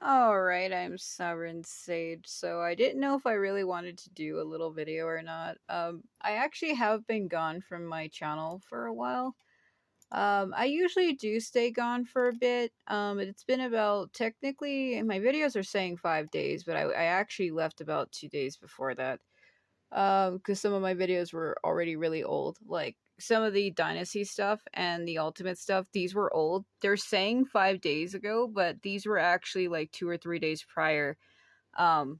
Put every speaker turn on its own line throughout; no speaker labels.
Alright, I'm Sovereign Sage. So I didn't know if I really wanted to do a little video or not. I actually have been gone from my channel for a while. I usually do stay gone for a bit. It's been about, technically, my videos are saying 5 days, but I actually left about 2 days before that. Because some of my videos were already really old. Like some of the Dynasty stuff and the Ultimate stuff, these were old. They're saying 5 days ago, but these were actually like 2 or 3 days prior, um,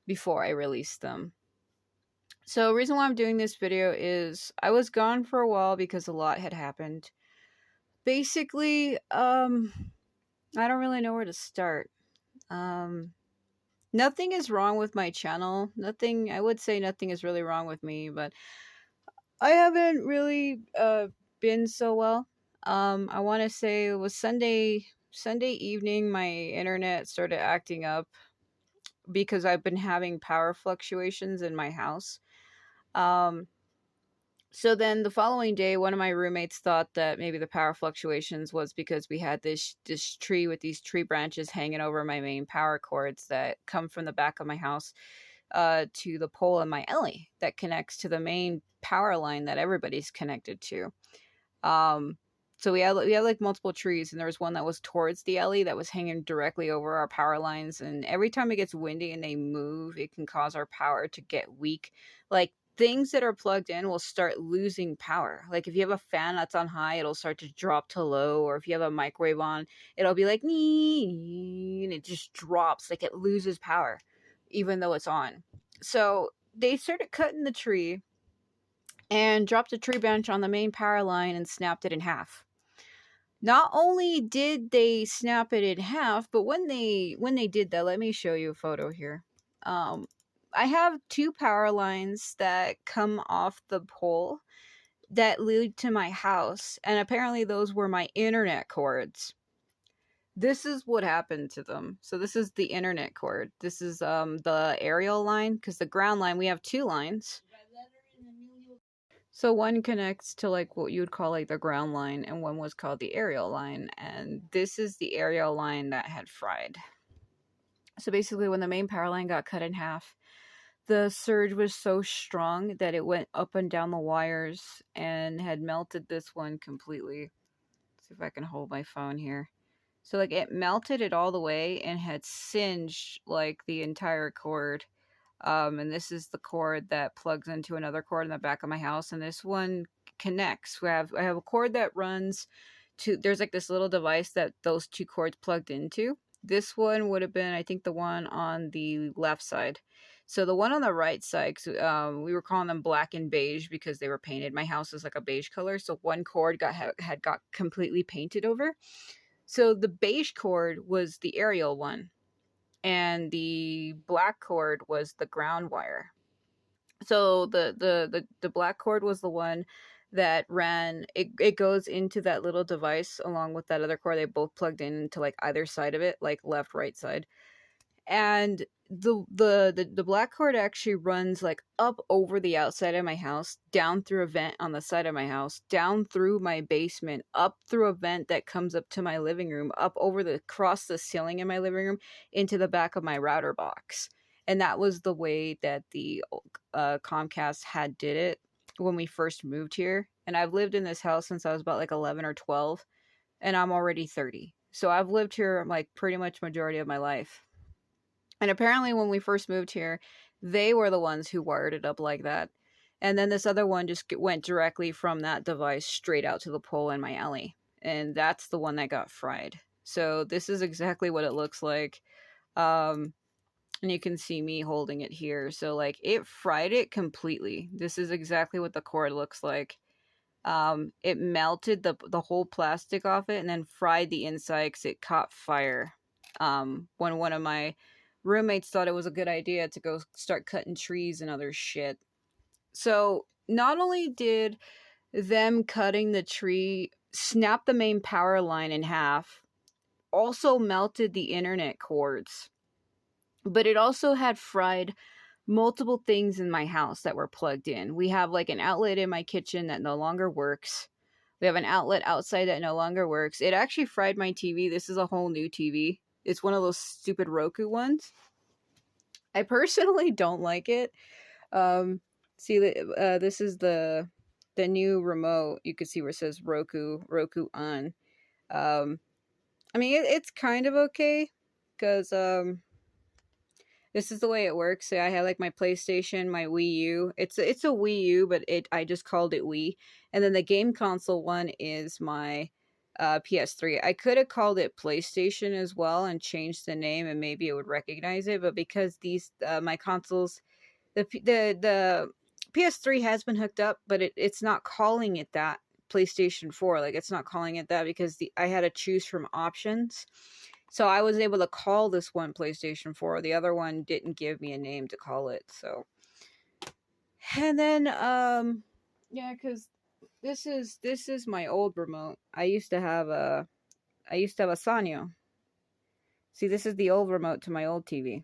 before I released them. So, reason why I'm doing this video is I was gone for a while because a lot had happened. Basically, I don't really know where to start. Um, Nothing is wrong with my channel. Nothing, I would say nothing is really wrong with me, but I haven't really been so well. I want to say it was Sunday evening my internet started acting up because I've been having power fluctuations in my house. Um so then the following day one of my roommates thought that maybe the power fluctuations was because we had this tree with these tree branches hanging over my main power cords that come from the back of my house to the pole in my alley that connects to the main power line that everybody's connected to. Um, so we had like multiple trees, and there was one that was towards the alley that was hanging directly over our power lines. And every time it gets windy and they move, it can cause our power to get weak. Like things that are plugged in will start losing power. Like if you have a fan that's on high, it'll start to drop to low, or if you have a microwave on, it'll be like nee, and it just drops, like it loses power even though it's on. So they started cutting the tree and dropped a tree branch on the main power line and snapped it in half. Not only did they snap it in half, but when they did that, let me show you a photo here. Um, I have two power lines that come off the pole that lead to my house, and apparently those were my internet cords. This is what happened to them. So this is the internet cord. This is the aerial line, because the ground line, we have two lines. So one connects to like what you would call like the ground line, and one was called the aerial line, and this is the aerial line that had fried. So basically when the main power line got cut in half, the surge was so strong that it went up and down the wires and had melted this one completely. Let's see if I can hold my phone here. So like it melted it all the way and had singed like the entire cord. And this is the cord that plugs into another cord in the back of my house, and this one connects. I have a cord that runs to, there's like this little device that those two cords plugged into. This one would have been, I think, the one on the left side. So the one on the right side, we were calling them black and beige because they were painted. My house is like a beige color, so one cord had got completely painted over. So the beige cord was the aerial one, and the black cord was the ground wire. So the black cord was the one that ran, it goes into that little device along with that other cord. They both plugged into like either side of it, like left, right side. And the black cord actually runs like up over the outside of my house, down through a vent on the side of my house, down through my basement, up through a vent that comes up to my living room, up over the across the ceiling in my living room, into the back of my router box. And that was the way that the Comcast had did it when we first moved here. And I've lived in this house since I was about like 11 or 12, and I'm already 30. So I've lived here like pretty much majority of my life. And apparently, when we first moved here, they were the ones who wired it up like that. And then this other one just went directly from that device straight out to the pole in my alley. And that's the one that got fried. So this is exactly what it looks like. And you can see me holding it here. So like it fried it completely. This is exactly what the cord looks like. It melted the whole plastic off it and then fried the inside because it caught fire. When one of my roommates thought it was a good idea to go start cutting trees and other shit. So not only did them cutting the tree snap the main power line in half, also melted the internet cords, but it also had fried multiple things in my house that were plugged in. We have like an outlet in my kitchen that no longer works. We have an outlet outside that no longer works. It actually fried my TV. This is a whole new TV. It's one of those stupid Roku ones. I personally don't like it. Um, see, this is the new remote. You can see where it says Roku on. Um, I mean, it's kind of okay because this is the way it works. So I have like my PlayStation, my Wii U. It's a Wii U, but I just called it Wii. And then the game console one is my PS3. I could have called it PlayStation as well and changed the name, and maybe it would recognize it. But because these my consoles, the PS3 has been hooked up, but it's not calling it that. PlayStation 4, like it's not calling it that because I had to choose from options. So I was able to call this one PlayStation 4. The other one didn't give me a name to call it. So, and then yeah, cuz this is my old remote. I used to have a Sanyo. See, this is the old remote to my old TV.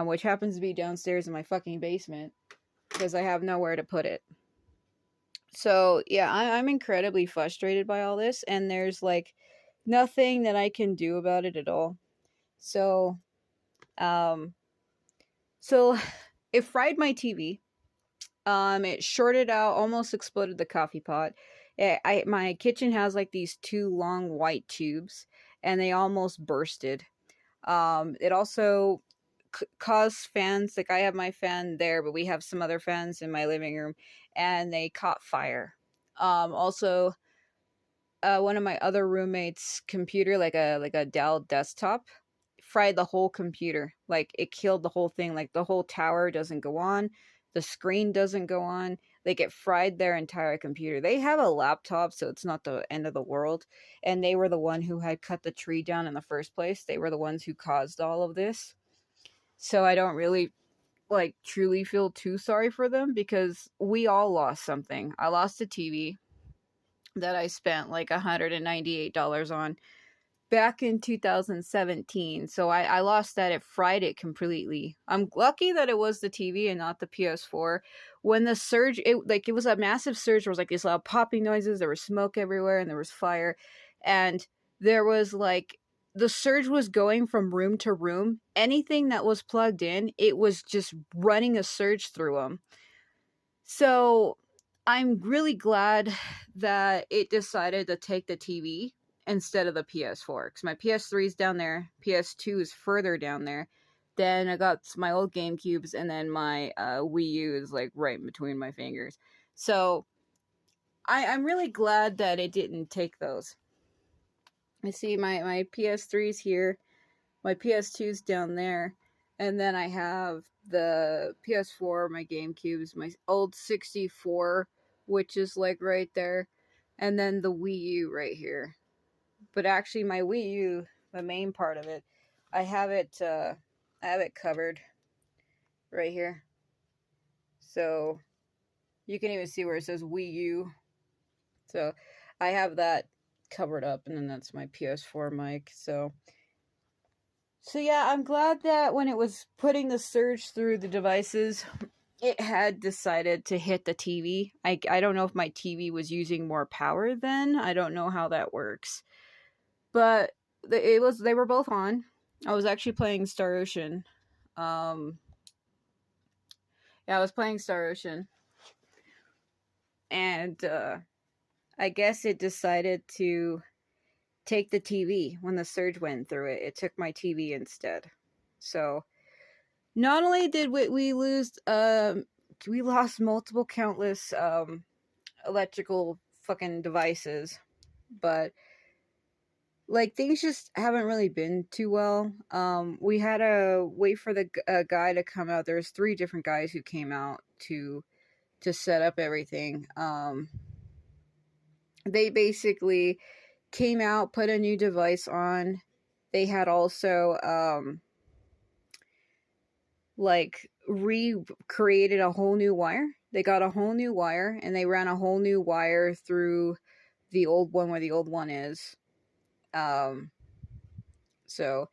Which happens to be downstairs in my fucking basement because I have nowhere to put it. So, yeah, I'm incredibly frustrated by all this, and there's like nothing that I can do about it at all. So, um, so it fried my TV. It shorted out, almost exploded the coffee pot. My kitchen has like these two long white tubes, and they almost bursted. It also caused fans. Like I have my fan there, but we have some other fans in my living room, and they caught fire. Also, one of my other roommates' computer, like a Dell desktop, fried the whole computer. Like it killed the whole thing. Like the whole tower doesn't go on, the screen doesn't go on. Like it fried their entire computer. They have a laptop, so it's not the end of the world. And they were the one who had cut the tree down in the first place. They were the ones who caused all of this. So I don't really like truly feel too sorry for them because we all lost something. I lost a TV that I spent like $198 on back in 2017. So I lost that. It fried it completely. I'm lucky that it was the TV and not the PS4. When the surge, it was a massive surge. There was like these loud popping noises. There was smoke everywhere and there was fire. And there was like, the surge was going from room to room. Anything that was plugged in, it was just running a surge through them. So I'm really glad that it decided to take the TV instead of the PS4 because my PS3 is down there, PS2 is further down there. Then I got my old GameCubes, and then my Wii U is like right in between my fingers. So I'm really glad that it didn't take those. I see my PS3's here, my PS2's down there, and then I have the PS4, my GameCubes, my old 64, which is like right there, and then the Wii U right here. But actually, my Wii U, the main part of it, I have it covered right here. So you can even see where it says Wii U. So I have that covered up, and then that's my PS4 mic. So yeah, I'm glad that when it was putting the surge through the devices, it had decided to hit the TV. I don't know if my TV was using more power then. I don't know how that works. But they were both on. I was actually playing Star Ocean. Yeah, I was playing Star Ocean. And I guess it decided to take the TV when the surge went through it. It took my TV instead. So not only did we lose, we lost multiple countless electrical fucking devices, but like things just haven't really been too well. We had to wait for the guy to come out. There's 3 different guys who came out to set up everything. They basically came out, put a new device on. They had also like recreated a whole new wire. They got a whole new wire and they ran a whole new wire through the old one where the old one is. So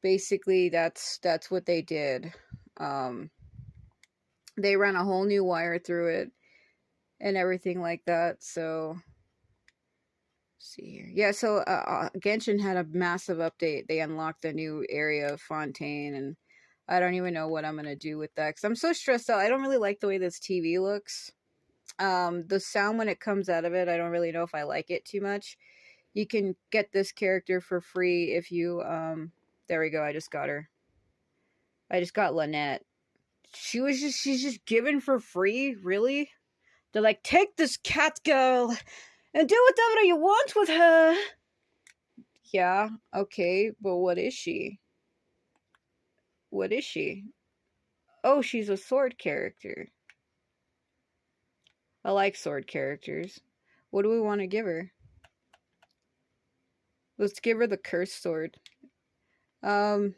basically that's what they did. They ran a whole new wire through it and everything like that. So See here. Yeah, so Genshin had a massive update. They unlocked a new area of Fontaine, and I don't even know what I'm gonna do with that because I'm so stressed out. I don't really like the way this TV looks. The sound when it comes out of it, I don't really know if I like it too much. You can get this character for free if you there we go, I just got her. I just got Lynette. She's just given for free, really? They're like, take this cat girl and do whatever you want with her. Yeah, okay, but what is she? What is she? Oh, she's a sword character. I like sword characters. What do we want to give her? Let's give her the cursed sword. I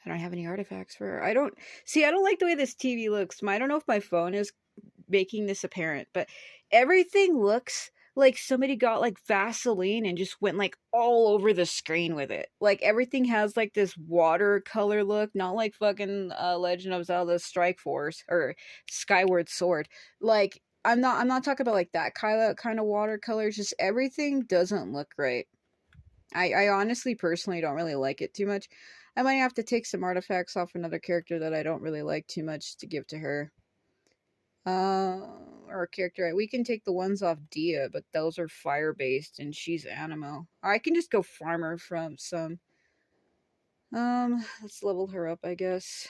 don't have any artifacts for her. I don't like the way this TV looks. I don't know if my phone is making this apparent, but everything looks like somebody got like Vaseline and just went like all over the screen with it. Like everything has like this watercolor look, not like fucking Legend of Zelda Strike Force or Skyward Sword. Like I'm not talking about like that kind of watercolor. Just everything doesn't look right. I honestly personally don't really like it too much. I might have to take some artifacts off another character that I don't really like too much to give to her. Or a character. We can take the ones off Dia, but those are fire based and she's Animo. I can just go farmer from some. Let's level her up, I guess.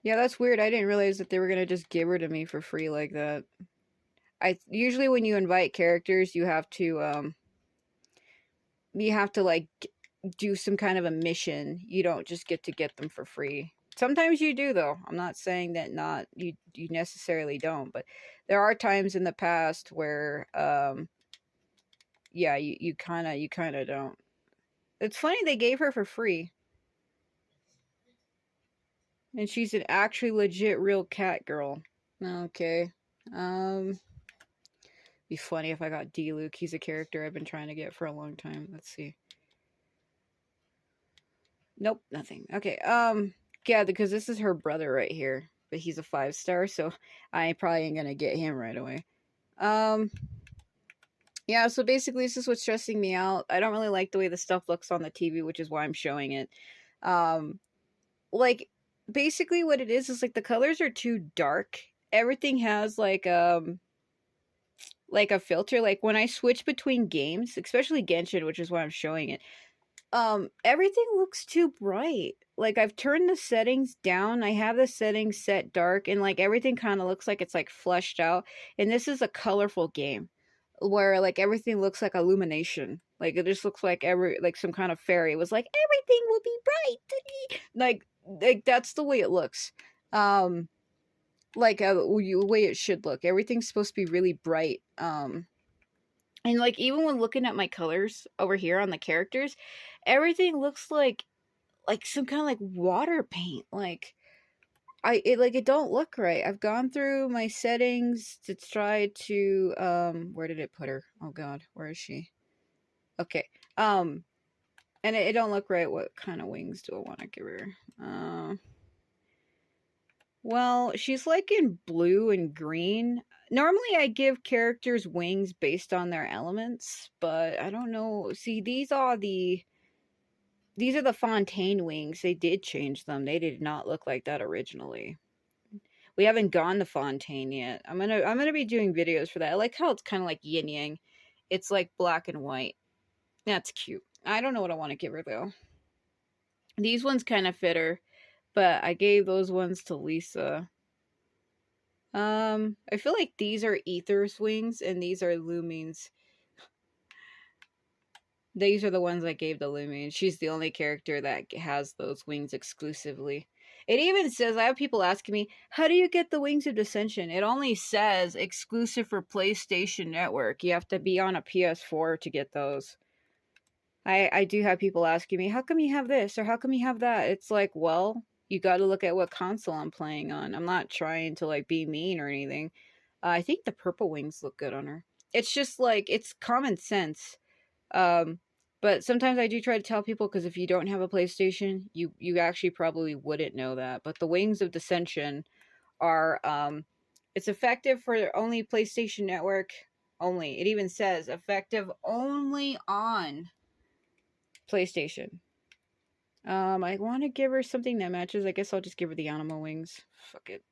Yeah, that's weird. I didn't realize that they were gonna just give her to me for free like that. I usually when you invite characters, you have to like do some kind of a mission. You don't just get to get them for free. Sometimes you do though. I'm not saying that not you necessarily don't, but there are times in the past where yeah, you kind of don't. It's funny they gave her for free. And she's an actually legit real cat girl. Okay. Be funny if I got D-Luke. He's a character I've been trying to get for a long time. Let's see. Nope, nothing. Okay, yeah, because this is her brother right here, but he's a 5-star, so I probably ain't gonna get him right away. Yeah, so basically this is what's stressing me out. I don't really like the way the stuff looks on the TV, which is why I'm showing it. Like, basically what it is like the colors are too dark. Everything has like a filter. Like when I switch between games, especially Genshin, which is why I'm showing it, everything looks too bright. Like I've turned the settings down. I have the settings set dark and like everything kind of looks like it's like fleshed out. And this is a colorful game where like everything looks like illumination. Like it just looks like some kind of fairy was like everything will be bright. Like that's the way it looks. Like the way it should look. Everything's supposed to be really bright. And like even when looking at my colors over here on the characters, everything looks like some kind of like water paint. Like it don't look right. I've gone through my settings to try to where did it put her? Oh god, where is she? Okay. And it don't look right. What kind of wings do I want to give her? Well, she's like in blue and green. Normally I give characters wings based on their elements, but I don't know. See, these are the Fontaine wings. They did change them. They did not look like that originally. We haven't gone to Fontaine yet. I'm gonna be doing videos for that. I like how it's kind of like yin yang. It's like black and white. That's cute. I don't know what I want to give her though. These ones kind of fit her, but I gave those ones to Lisa. I feel like these are Aether's wings and these are Lumine's. These are the ones I gave to Lumine. She's the only character that has those wings exclusively. It even says, I have people asking me, how do you get the Wings of Dissension? It only says exclusive for PlayStation Network. You have to be on a PS4 to get those. I do have people asking me, how come you have this or how come you have that? It's like, well, you got to look at what console I'm playing on. I'm not trying to like be mean or anything. I think the purple wings look good on her. It's just like it's common sense. But sometimes I do try to tell people because if you don't have a PlayStation, you actually probably wouldn't know that. But the Wings of Dissension are It's effective for only PlayStation Network only. It even says effective only on PlayStation. I want to give her something that matches. I guess I'll just give her the animal wings. Fuck it.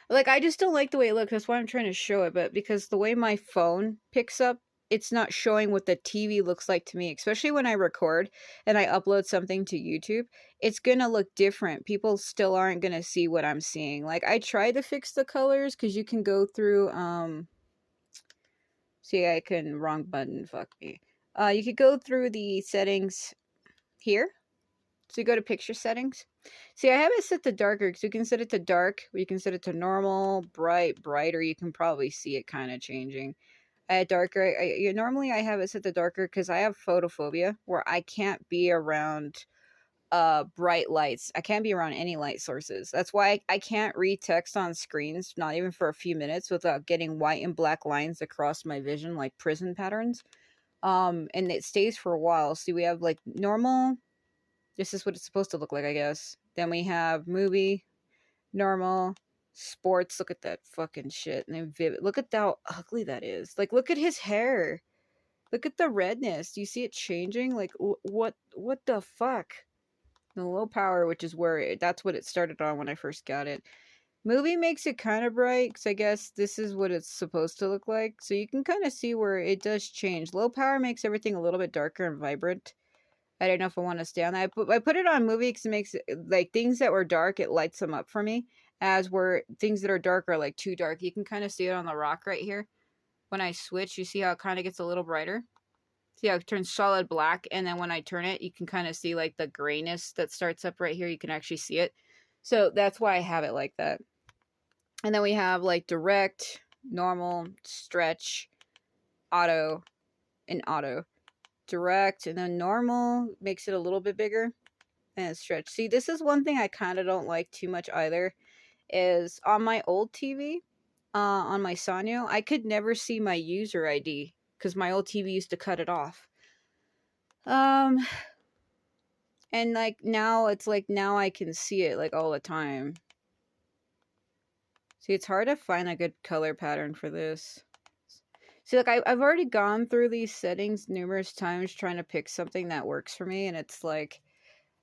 Like, I just don't like the way it looks. That's why I'm trying to show it. But because the way my phone picks up, it's not showing what the TV looks like to me. Especially when I record and I upload something to YouTube, it's gonna look different. People still aren't gonna see what I'm seeing. Like, I tried to fix the colors because you can go through. See, I can wrong button. Fuck me. You could go through the settings here. So you go to picture settings. See, I have it set to darker because you can set it to dark, or you can set it to normal, bright, brighter. You can probably see it kind of changing. At darker, normally I have it set to darker because I have photophobia where I can't be around bright lights. I can't be around any light sources. That's why I can't read text on screens, not even for a few minutes, without getting white and black lines across my vision like prison patterns. And it stays for a while. See, we have like normal. This is what it's supposed to look like, I guess. Then we have movie, normal, sports. Look at that fucking shit. And then vivid. Look at how ugly that is. Like, look at his hair. Look at the redness. Do you see it changing? Like, what the fuck? The low power, which is where that's what it started on when I first got it. Movie makes it kind of bright because I guess this is what it's supposed to look like. So you can kind of see where it does change. Low power makes everything a little bit darker and vibrant. I don't know if I want to stay on that. I put it on movie because it makes it, like, things that were dark, it lights them up for me. As where things that are dark are like too dark. You can kind of see it on the rock right here. When I switch, you see how it kind of gets a little brighter. See how it turns solid black, and then when I turn it, you can kind of see like the grayness that starts up right here. You can actually see it. So that's why I have it like that. And then we have like direct, normal, stretch, auto, and auto. Direct, and then normal makes it a little bit bigger, and stretch. See, this is one thing I kind of don't like too much either, is on my old TV, on my Sanyo, I could never see my user ID because my old TV used to cut it off. And like now, it's like now I can see it like all the time. See, it's hard to find a good color pattern for this. See, like I've already gone through these settings numerous times trying to pick something that works for me, and it's like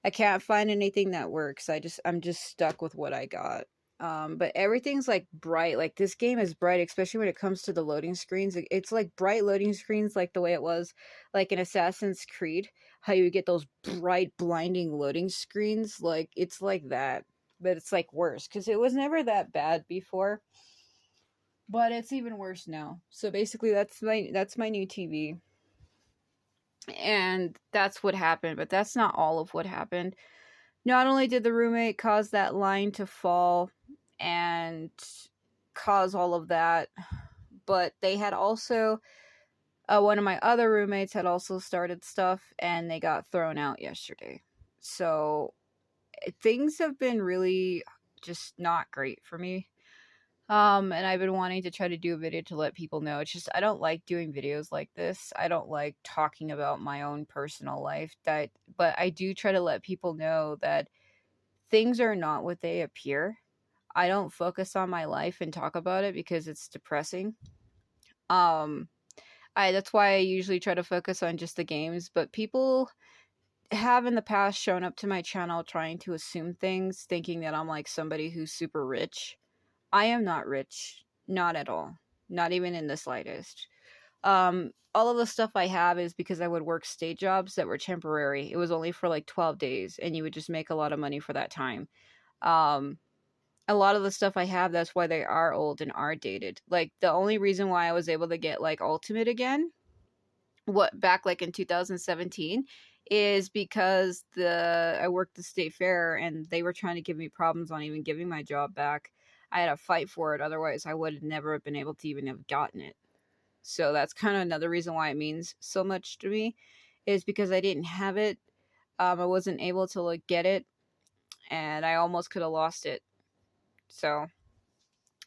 I can't find anything that works. I'm just stuck with what I got. But everything's like bright. Like this game is bright, especially when it comes to the loading screens. It's like bright loading screens, like the way it was like in Assassin's Creed, how you get those bright, blinding loading screens. Like it's like that, but it's like worse because it was never that bad before. But it's even worse now. So basically, that's my new TV, and that's what happened. But that's not all of what happened. Not only did the roommate cause that line to fall and cause all of that, but they had also, one of my other roommates had also started stuff and they got thrown out yesterday. So things have been really just not great for me. And I've been wanting to try to do a video to let people know. It's just I don't like doing videos like this. I don't like talking about my own personal life. But I do try to let people know that things are not what they appear. I don't focus on my life and talk about it because it's depressing. That's why I usually try to focus on just the games, but people have in the past shown up to my channel trying to assume things, thinking that I'm like somebody who's super rich. I am not rich. Not at all. Not even in the slightest. All of the stuff I have is because I would work state jobs that were temporary. It was only for like 12 days and you would just make a lot of money for that time. A lot of the stuff I have, that's why they are old and are dated. Like the only reason why I was able to get like Ultimate again, back like in 2017, is because I worked the state fair and they were trying to give me problems on even giving my job back. I had to fight for it. Otherwise, I would have never been able to even have gotten it. So that's kind of another reason why it means so much to me, is because I didn't have it. I wasn't able to like get it, and I almost could have lost it. So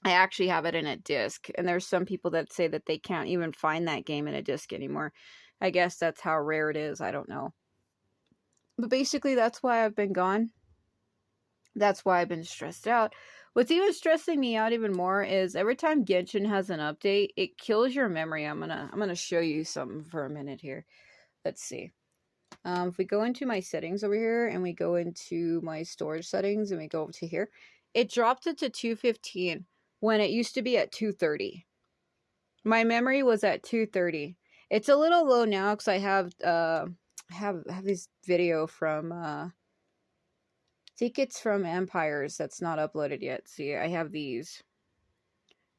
I actually have it in a disc, and there's some people that say that they can't even find that game in a disc anymore. I guess that's how rare it is. I don't know. But basically, that's why I've been gone. That's why I've been stressed out. What's even stressing me out even more is every time Genshin has an update, it kills your memory. I'm gonna show you something for a minute here. Let's see. If we go into my settings over here and we go into my storage settings and we go over to here, it dropped it to 215 when it used to be at 230. My memory was at 230. It's a little low now because I have this video from I think it's from Empires that's not uploaded yet. See, I have these.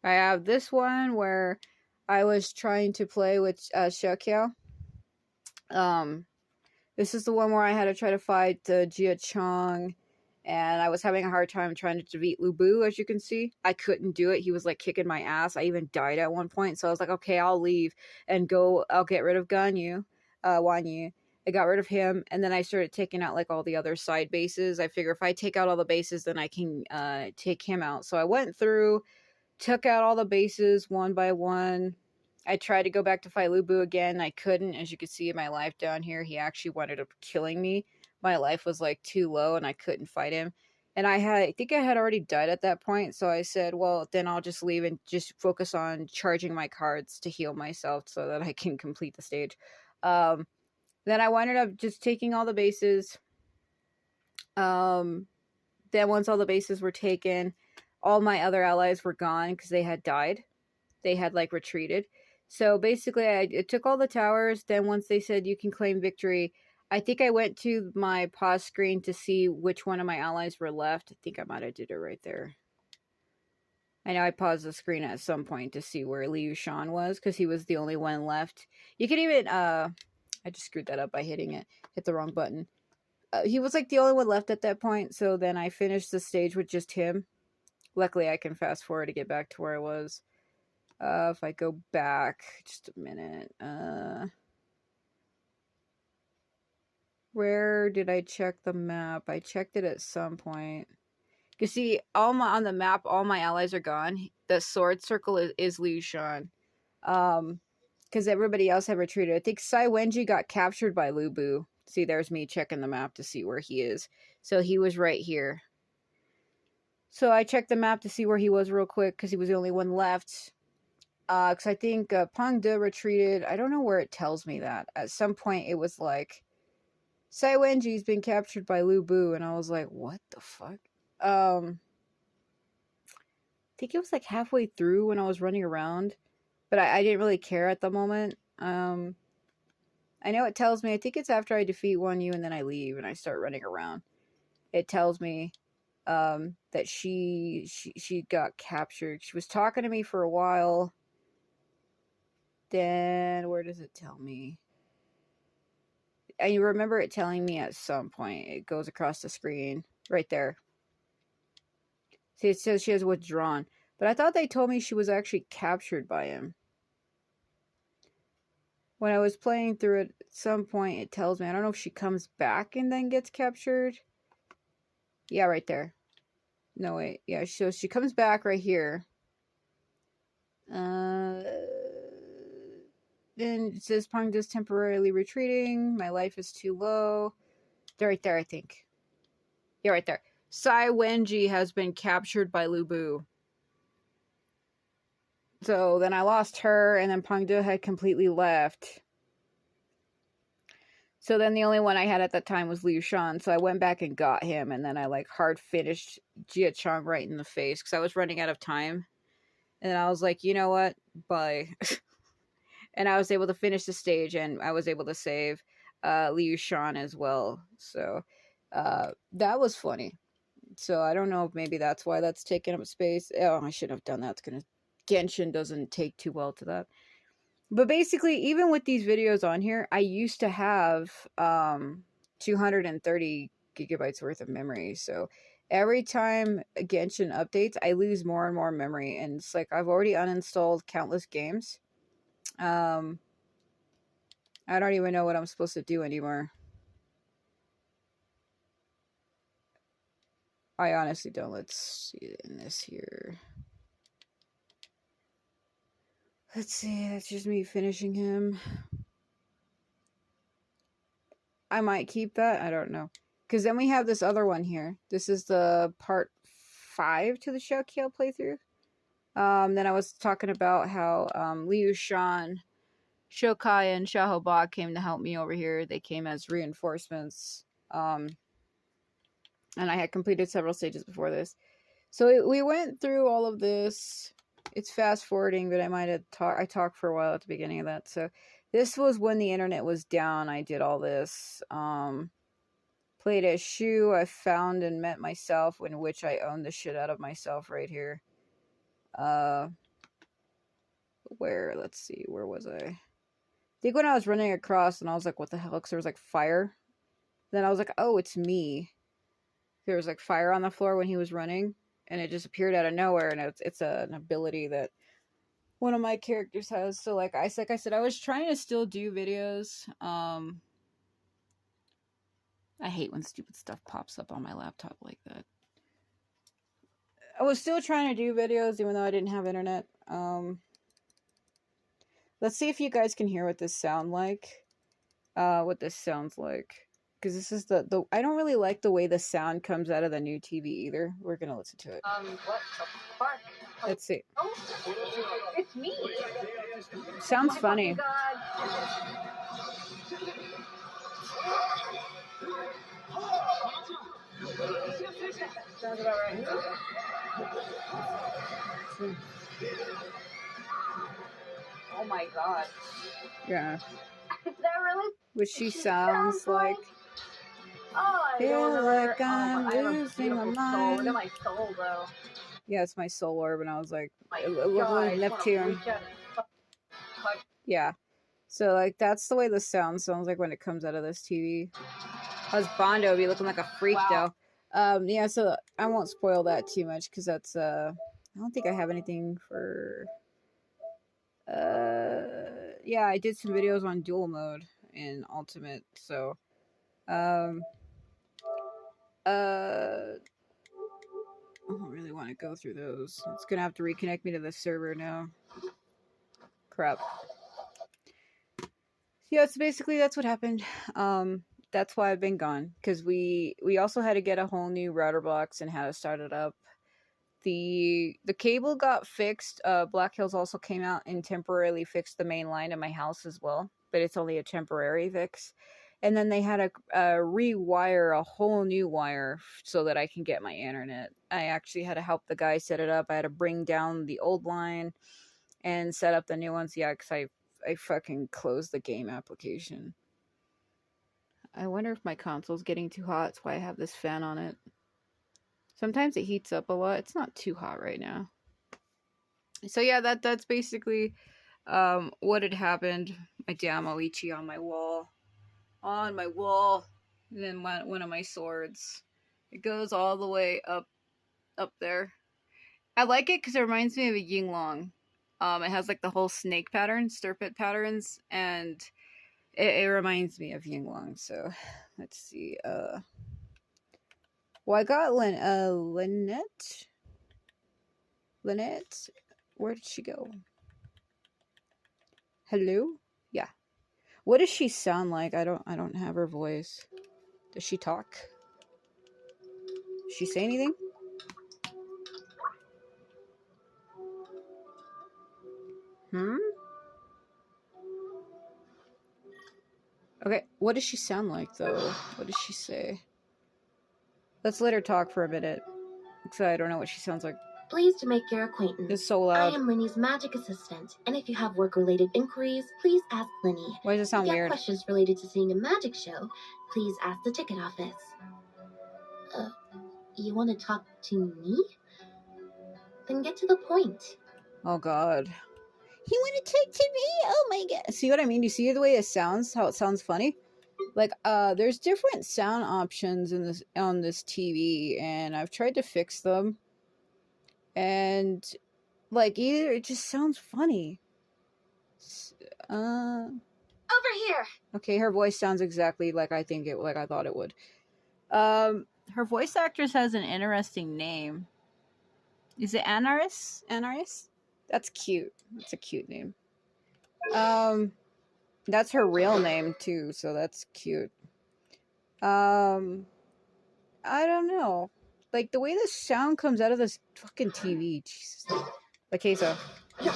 I have this one where I was trying to play with Xiaoqiao. This is the one where I had to try to fight Jia Chong, and I was having a hard time trying to defeat Lu Bu, as you can see. I couldn't do it. He was like kicking my ass. I even died at one point, so I was like, okay, I'll leave and go. I'll get rid of Guan Yu. I got rid of him, and then I started taking out like all the other side bases. I figure if I take out all the bases, then I can take him out. So I went through, took out all the bases one by one. I tried to go back to fight Lu Bu again. I couldn't. As you can see in my life down here, he actually wound up killing me. My life was like too low and I couldn't fight him. And I think I had already died at that point. So I said, well, then I'll just leave and just focus on charging my cards to heal myself so that I can complete the stage. Then I wound up just taking all the bases. Then once all the bases were taken, all my other allies were gone because they had died. They had like retreated. So basically, I took all the towers. Then once they said you can claim victory, I think I went to my pause screen to see which one of my allies were left. I think I might have did it right there. I know I paused the screen at some point to see where Liu Shan was because he was the only one left. You could even, I just screwed that up by hitting it. Hit the wrong button. He was like the only one left at that point. So then I finished the stage with just him. Luckily, I can fast forward to get back to where I was. If I go back just a minute, where did I check the map? I checked it at some point. You see, on the map, all my allies are gone. The sword circle is Liu Shan. Because everybody else had retreated. I think Sai Wenji got captured by Lu Bu. See, there's me checking the map to see where he is. So he was right here. So I checked the map to see where he was real quick because he was the only one left. Because I think Peng De retreated. I don't know where it tells me that. At some point, it was like, Sai Wenji's been captured by Lu Bu. And I was like, what the fuck? I think it was like halfway through when I was running around. But I didn't really care at the moment. I know it tells me, I think it's after I defeat Guan Yu and then I leave and I start running around. It tells me that she got captured. She was talking to me for a while. Then, where does it tell me? I remember it telling me at some point. It goes across the screen. Right there. See, it says she has withdrawn. But I thought they told me she was actually captured by him. When I was playing through it, at some point it tells me, I don't know if she comes back and then gets captured. Yeah, right there. No, wait. Yeah, so she comes back right here. Then it says Peng is temporarily retreating. My life is too low. They're right there, I think. Yeah, right there. Sai Wenji has been captured by Lu Bu. So then I lost her, and then Peng De had completely left. So then the only one I had at that time was Liu Shan. So I went back and got him, and then I like hard finished Jia Chong right in the face because I was running out of time. And I was like, you know what? Bye. And I was able to finish the stage, and I was able to save Liu Shan as well. So that was funny. So I don't know if maybe that's why that's taking up space. Oh, I shouldn't have done that. It's gonna Genshin doesn't take too well to that. But basically, even with these videos on here, I used to have 230 gigabytes worth of memory. So every time Genshin updates, I lose more and more memory. And it's like I've already uninstalled countless games. I don't even know what I'm supposed to do anymore. I honestly don't. Let's see in this here. Let's see. That's just me finishing him. I might keep that. I don't know. Because then we have this other one here. This is the part 5 to the Xiaoqiao playthrough. Then I was talking about how Liu Shan, Shokai, and Xiaohou came to help me over here. They came as reinforcements. And I had completed several stages before this. So we went through all of this. It's fast forwarding, but I talked for a while at the beginning of that. So this was when the internet was down. I did all this. Played as Shu. I found and met myself, in which I owned the shit out of myself right here. Let's see, where was I think when I was running across and I was like, what the hell? Because there was like fire. Then I was like, oh, it's me. There was like fire on the floor when he was running, and it just appeared out of nowhere. And it's an ability that one of my characters has. So like I said, I was trying to still do videos. I hate when stupid stuff pops up on my laptop like that. I was still trying to do videos even though I didn't have internet. Let's see if you guys can hear what this sounds like. Because this is the I don't really like the way the sound comes out of the new TV either. We're gonna listen to it.
What the fuck?
Let's see.
Oh, it's me.
Sounds funny.
Sounds about right. Oh my god.
Yeah.
Is that really?
Which she sounds like.
Oh, I
feel like I'm losing my
soul.
mind.
Look at my soul, though.
Yeah, it's my soul orb, and I was like,
God,
Neptune. Yeah. So, like, that's the way the sound sounds like when it comes out of this TV. Husbando would be looking like a freak, though. Yeah, so I won't spoil that too much, because that's, I don't think I have anything for, yeah, I did some videos on dual mode in Ultimate, so, I don't really want to go through those. It's gonna have to reconnect me to the server now. Crap. Yeah, so basically that's what happened. That's why I've been gone, because we also had to get a whole new router box and how to start it up. The cable got fixed. Black Hills also came out and temporarily fixed the main line in my house as well, but it's only a temporary fix. And then they had to rewire a whole new wire so that I can get my internet. I actually had to help the guy set it up. I had to bring down the old line and set up the new ones. Yeah, because I fucking closed the game application. I wonder if my console's getting too hot. That's why I have this fan on it. Sometimes it heats up a lot. It's not too hot right now. So yeah, that's basically what had happened. My Damoichi on my wall. On my wall. And then one of my swords. It goes all the way up there. I like it because it reminds me of a Yinglong. It has like the whole snake pattern, serpent patterns, and it reminds me of Yinglong. So let's see. Well, I got Lynette. Lynette, where did she go? Hello? Yeah. What does she sound like? I don't have her voice. Does she talk? Does she say anything? Okay, what does she sound like, though? What does she say? Let's let her talk for a minute, because I don't know what she sounds like.
Pleased to make your acquaintance.
It's so loud.
I am Linny's magic assistant, and if you have work-related inquiries, please ask Linny.
Why does it sound
if you
weird?
have questions related to seeing a magic show, please ask the ticket office. You want to talk to me? Then get to the point.
Oh, God. He want to talk to me? Oh, my God. See what I mean? You see the way it sounds? How it sounds funny? Like, there's different sound options on this TV, and I've tried to fix them. And, like, either it just sounds funny.
Over here!
Okay, her voice sounds exactly like I thought it would. Her voice actress has an interesting name. Is it Anaris? Anaris? That's cute. That's a cute name. That's her real name, too, so that's cute. I don't know. like the way the sound comes out of this fucking TV. Jesus. Okay, so do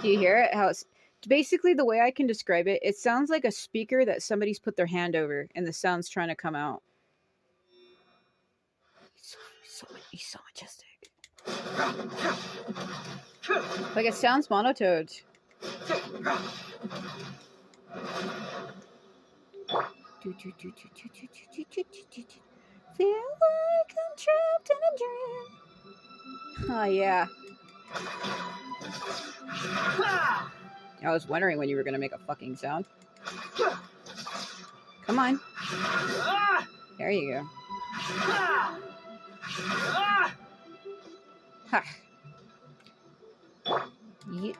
you hear it? How it's basically the way I can describe it. It sounds like a speaker that somebody's put their hand over, and the sound's trying to come out. He's so majestic. Like it sounds monotone. Feel like I'm trapped in a dream. Oh yeah. I was wondering when you were gonna make a fucking sound. Come on. There you go. Ha. Yeah.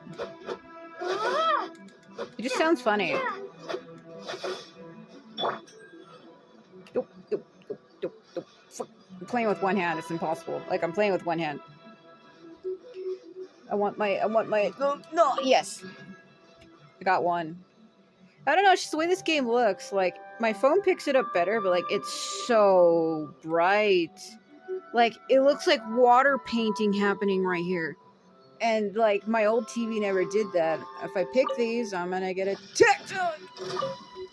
It just sounds funny. I'm playing with one hand. It's impossible. Like I'm playing with one hand. I want my. No. Yes. I got one. I don't know. It's just the way this game looks. Like my phone picks it up better, but like it's so bright. Like it looks like water painting happening right here. And like my old TV never did that. If I pick these, I'm gonna get a TikTok.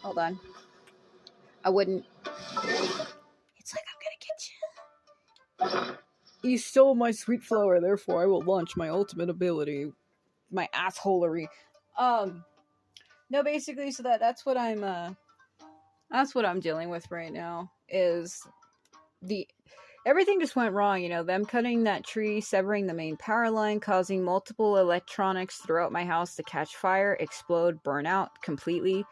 Hold on. I wouldn't. It's like I'm gonna get you. You stole my sweet flower, therefore I will launch my ultimate ability. My assholery. No, basically, so that's what I'm dealing with right now. Is everything just went wrong, you know, them cutting that tree, severing the main power line, causing multiple electronics throughout my house to catch fire, explode, burn out completely.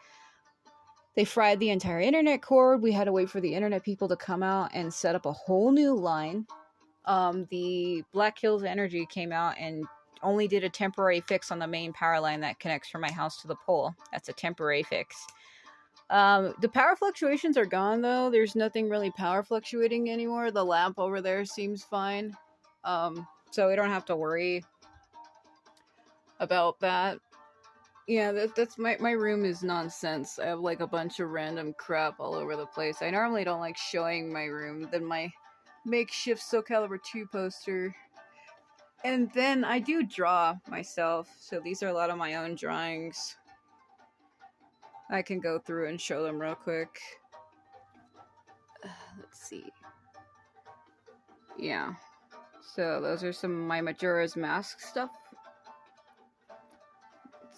They fried the entire internet cord. We had to wait for the internet people to come out and set up a whole new line. The Black Hills Energy came out and only did a temporary fix on the main power line that connects from my house to the pole. That's a temporary fix. The power fluctuations are gone though. There's nothing really power fluctuating anymore. The lamp over there seems fine. So we don't have to worry about that. Yeah, that's my room is nonsense. I have like a bunch of random crap all over the place. I normally don't like showing my room. Then my makeshift Soul Calibur 2 poster. And then I do draw myself. So these are a lot of my own drawings. I can go through and show them real quick. Let's see. Yeah. So those are some of my Majora's Mask stuff.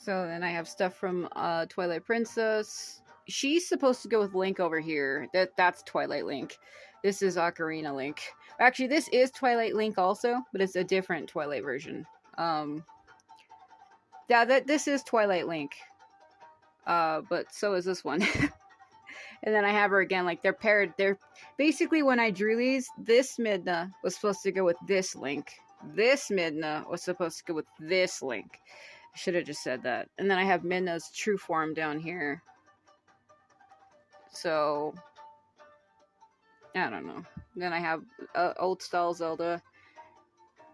So then I have stuff from Twilight Princess. She's supposed to go with Link over here. That's Twilight Link. This is Ocarina Link. Actually, this is Twilight Link also, but it's a different Twilight version. This is Twilight Link. But so is this one. And then I have her again, like they're paired. They're basically, when I drew these, this Midna was supposed to go with this Link. This Midna was supposed to go with this Link. I should have just said that. And then I have Midna's true form down here. So I don't know. Then I have old style Zelda.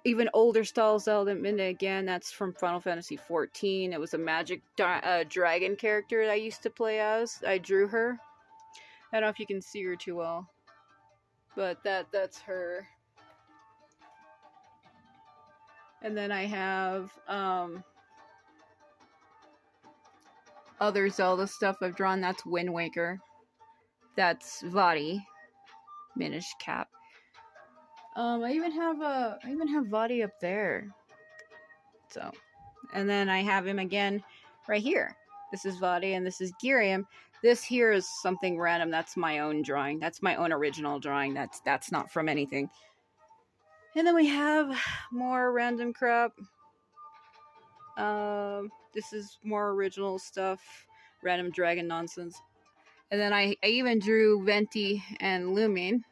Even older style Zelda, Midna again. That's from Final Fantasy XIV. It was a magic dragon character that I used to play as. I drew her. I don't know if you can see her too well. But that's her. And then I have other Zelda stuff I've drawn. That's Wind Waker. That's Vaati. Minish Cap. I even have Vaati up there. So, and then I have him again right here. This is Vaati and this is Giriam. This here is something random. That's my own drawing. That's my own original drawing. That's not from anything. And then we have more random crap. This is more original stuff. Random dragon nonsense. And then I even drew Venti and Lumine.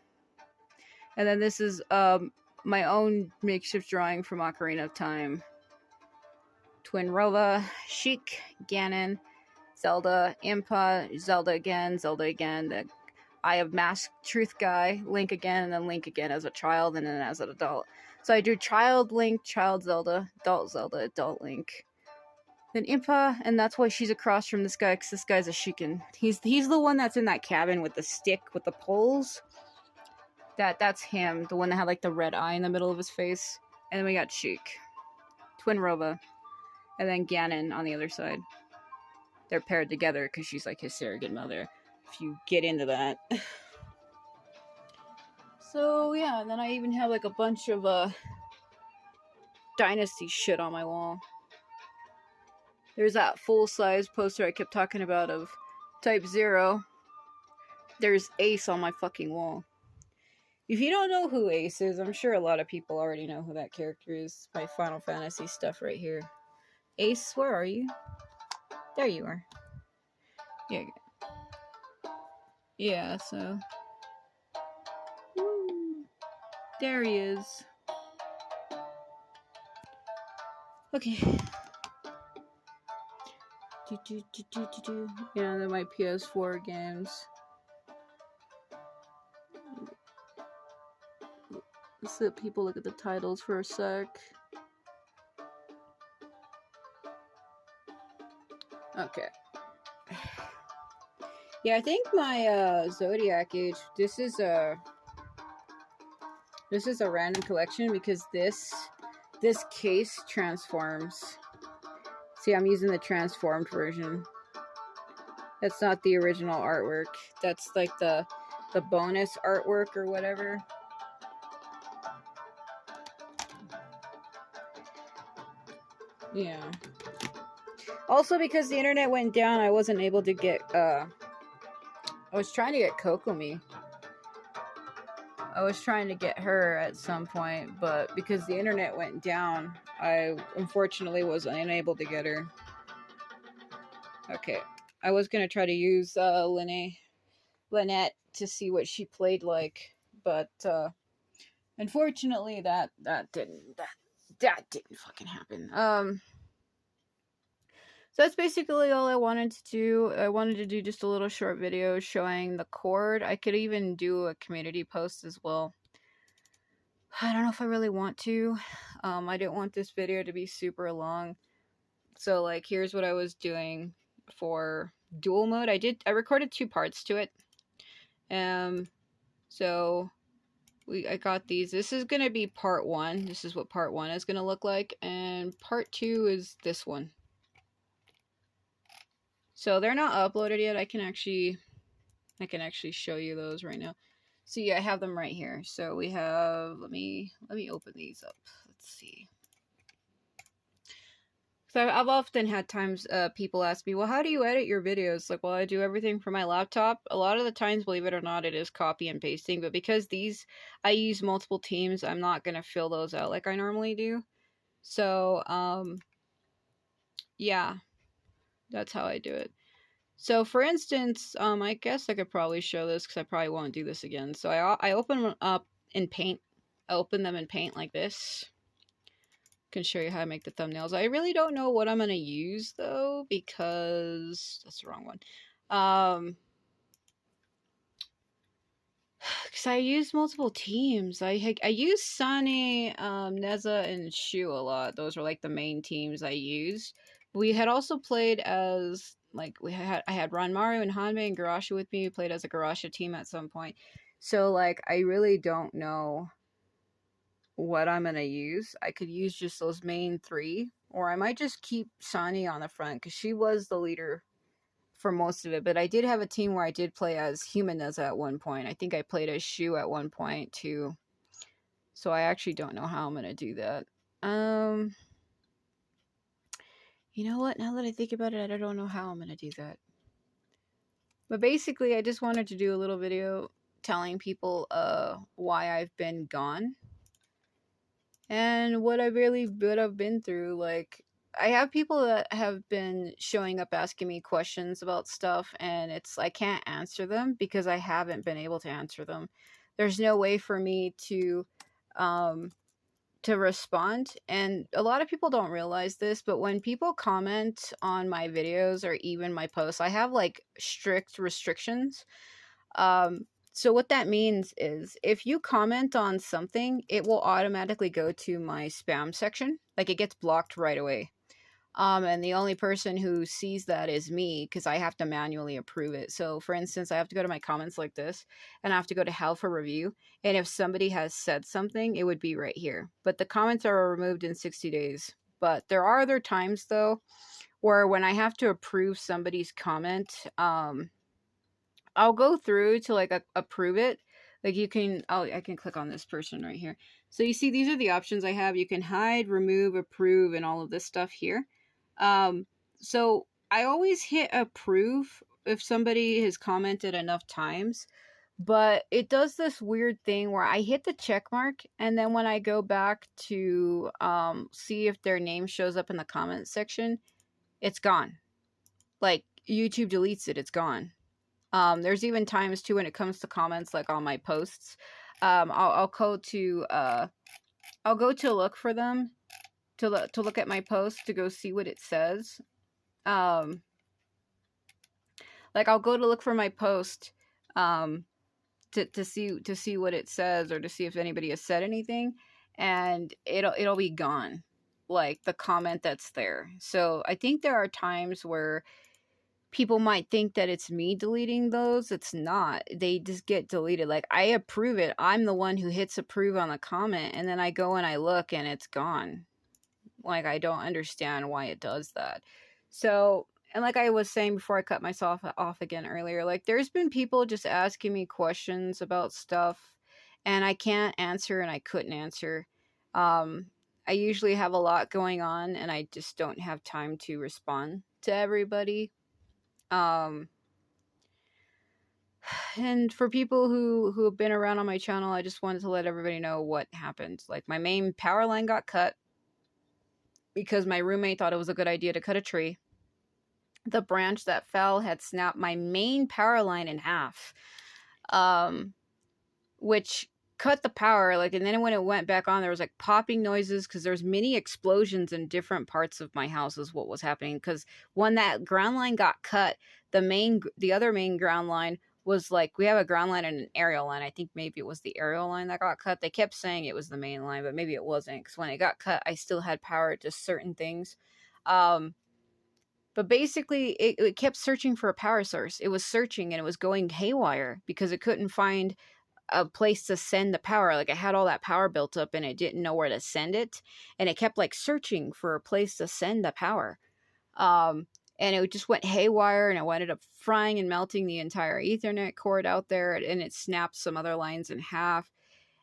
And then this is my own makeshift drawing from Ocarina of Time. Twinrova, Sheik, Ganon, Zelda, Impa, Zelda again, the Eye of Mask Truth guy, Link again, and then Link again as a child and then as an adult. So I drew Child Link, Child Zelda, Adult Link. Then Impa, and that's why she's across from this guy, because this guy's a Sheikah. He's the one that's in that cabin with the stick with the poles. That's him, the one that had like the red eye in the middle of his face. And then we got Sheik, Twin Rova, and then Ganon on the other side. They're paired together because she's like his surrogate mother, if you get into that. So yeah, and then I even have like a bunch of Dynasty shit on my wall. There's that full-size poster I kept talking about of Type 0. There's Ace on my fucking wall. If you don't know who Ace is, I'm sure a lot of people already know who that character is. My Final Fantasy stuff right here. Ace, where are you? There you are. Yeah. Yeah, so... Woo. There he is. Okay. Yeah, then my PS4 games. Let's let people look at the titles for a sec. Okay. Yeah, I think my Zodiac Age, this is a random collection because this case transforms. See, I'm using the transformed version. That's not the original artwork. That's like the bonus artwork or whatever. Yeah. Also, because the internet went down, I wasn't able to get, I was trying to get Kokomi. I was trying to get her at some point, but because the internet went down, I unfortunately was unable to get her. Okay. I was going to try to use Lynette to see what she played like, but unfortunately that didn't fucking happen. So that's basically all I wanted to do. I wanted to do just a little short video showing the chord. I could even do a community post as well. I don't know if I really want to. I didn't want this video to be super long. So like, here's what I was doing for dual mode. I recorded 2 parts to it. So I got these. This is going to be part 1. This is what part 1 is going to look like. And part 2 is this one. So they're not uploaded yet. I can actually show you those right now. See, I have them right here. So we have, let me open these up. Let's see. So I've often had times people ask me, well, how do you edit your videos? Like, well, I do everything from my laptop. A lot of the times, believe it or not, it is copy and pasting. But because I use multiple teams, I'm not going to fill those out like I normally do. So, yeah. That's how I do it. So, for instance, I guess I could probably show this because I probably won't do this again. So, I open them up in Paint. I open them in Paint like this. Can show you how I make the thumbnails. I really don't know what I'm going to use, though, because... That's the wrong one. Because I use multiple teams. I use Sunny, Neza, and Shu a lot. Those are, like, the main teams I used. We had also played as, like, I had Ranmaru and Hanbei and Garasha with me. We played as a Garasha team at some point. So, like, I really don't know what I'm going to use. I could use just those main 3. Or I might just keep Sunny on the front, because she was the leader for most of it. But I did have a team where I did play as Human Neza at one point. I think I played as Shu at one point, too. So I actually don't know how I'm going to do that. You know what? Now that I think about it, I don't know how I'm going to do that. But basically, I just wanted to do a little video telling people why I've been gone. And what I've been through. Like, I have people that have been showing up asking me questions about stuff, and I can't answer them because I haven't been able to answer them. There's no way for me to respond, and a lot of people don't realize this, but when people comment on my videos or even my posts, I have like strict restrictions. So what that means is if you comment on something, it will automatically go to my spam section. Like, it gets blocked right away. And the only person who sees that is me because I have to manually approve it. So, for instance, I have to go to my comments like this and I have to go to How for Review. And if somebody has said something, it would be right here. But the comments are removed in 60 days. But there are other times, though, where when I have to approve somebody's comment, I'll go through to like approve it. Like you can, oh, I can click on this person right here. So you see, these are the options I have. You can hide, remove, approve, and all of this stuff here. So I always hit approve if somebody has commented enough times, but it does this weird thing where I hit the check mark, and then when I go back to see if their name shows up in the comment section, it's gone. Like YouTube deletes it, it's gone. There's even times too when it comes to comments, like on my posts. I'll go to look for them to look at my post to go see what it says. Like I'll go to look for my post, to see what it says or to see if anybody has said anything, and it'll be gone, like the comment that's there. So I think there are times where people might think that it's me deleting those. It's not. They just get deleted. Like I approve it. I'm the one who hits approve on the comment, and then I go and I look and it's gone. Like I don't understand why it does that. So, and like I was saying before I cut myself off again earlier, like there's been people just asking me questions about stuff and I can't answer and I couldn't answer. I usually have a lot going on and I just don't have time to respond to everybody. And for people who have been around on my channel, I just wanted to let everybody know what happened. Like my main power line got cut because my roommate thought it was a good idea to cut a tree. The branch that fell had snapped my main power line in half, which cut the power. Like, and then when it went back on, there was like popping noises because there's mini explosions in different parts of my house is what was happening. Because when that ground line got cut, the other main ground line was like, we have a ground line and an aerial line. I think maybe it was the aerial line that got cut. They kept saying it was the main line, but maybe it wasn't, because when it got cut, I still had power to certain things. But basically, it kept searching for a power source. It was searching and it was going haywire because it couldn't find a place to send the power. Like, it had all that power built up and it didn't know where to send it. And it kept like searching for a place to send the power. And it just went haywire and it ended up frying and melting the entire Ethernet cord out there. And it snapped some other lines in half.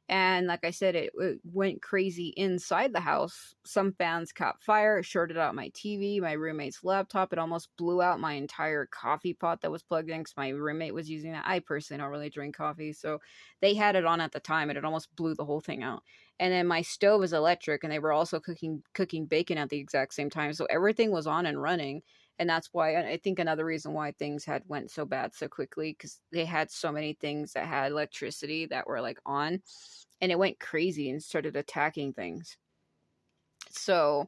And like I said, it went crazy inside the house. Some fans caught fire. It shorted out my TV, my roommate's laptop. It almost blew out my entire coffee pot that was plugged in because my roommate was using that. I personally don't really drink coffee, so they had it on at the time, and it almost blew the whole thing out. And then my stove is electric, and they were also cooking bacon at the exact same time. So everything was on and running. And that's why I think another reason why things went so bad so quickly, because they had so many things that had electricity that were like on, and it went crazy and started attacking things. So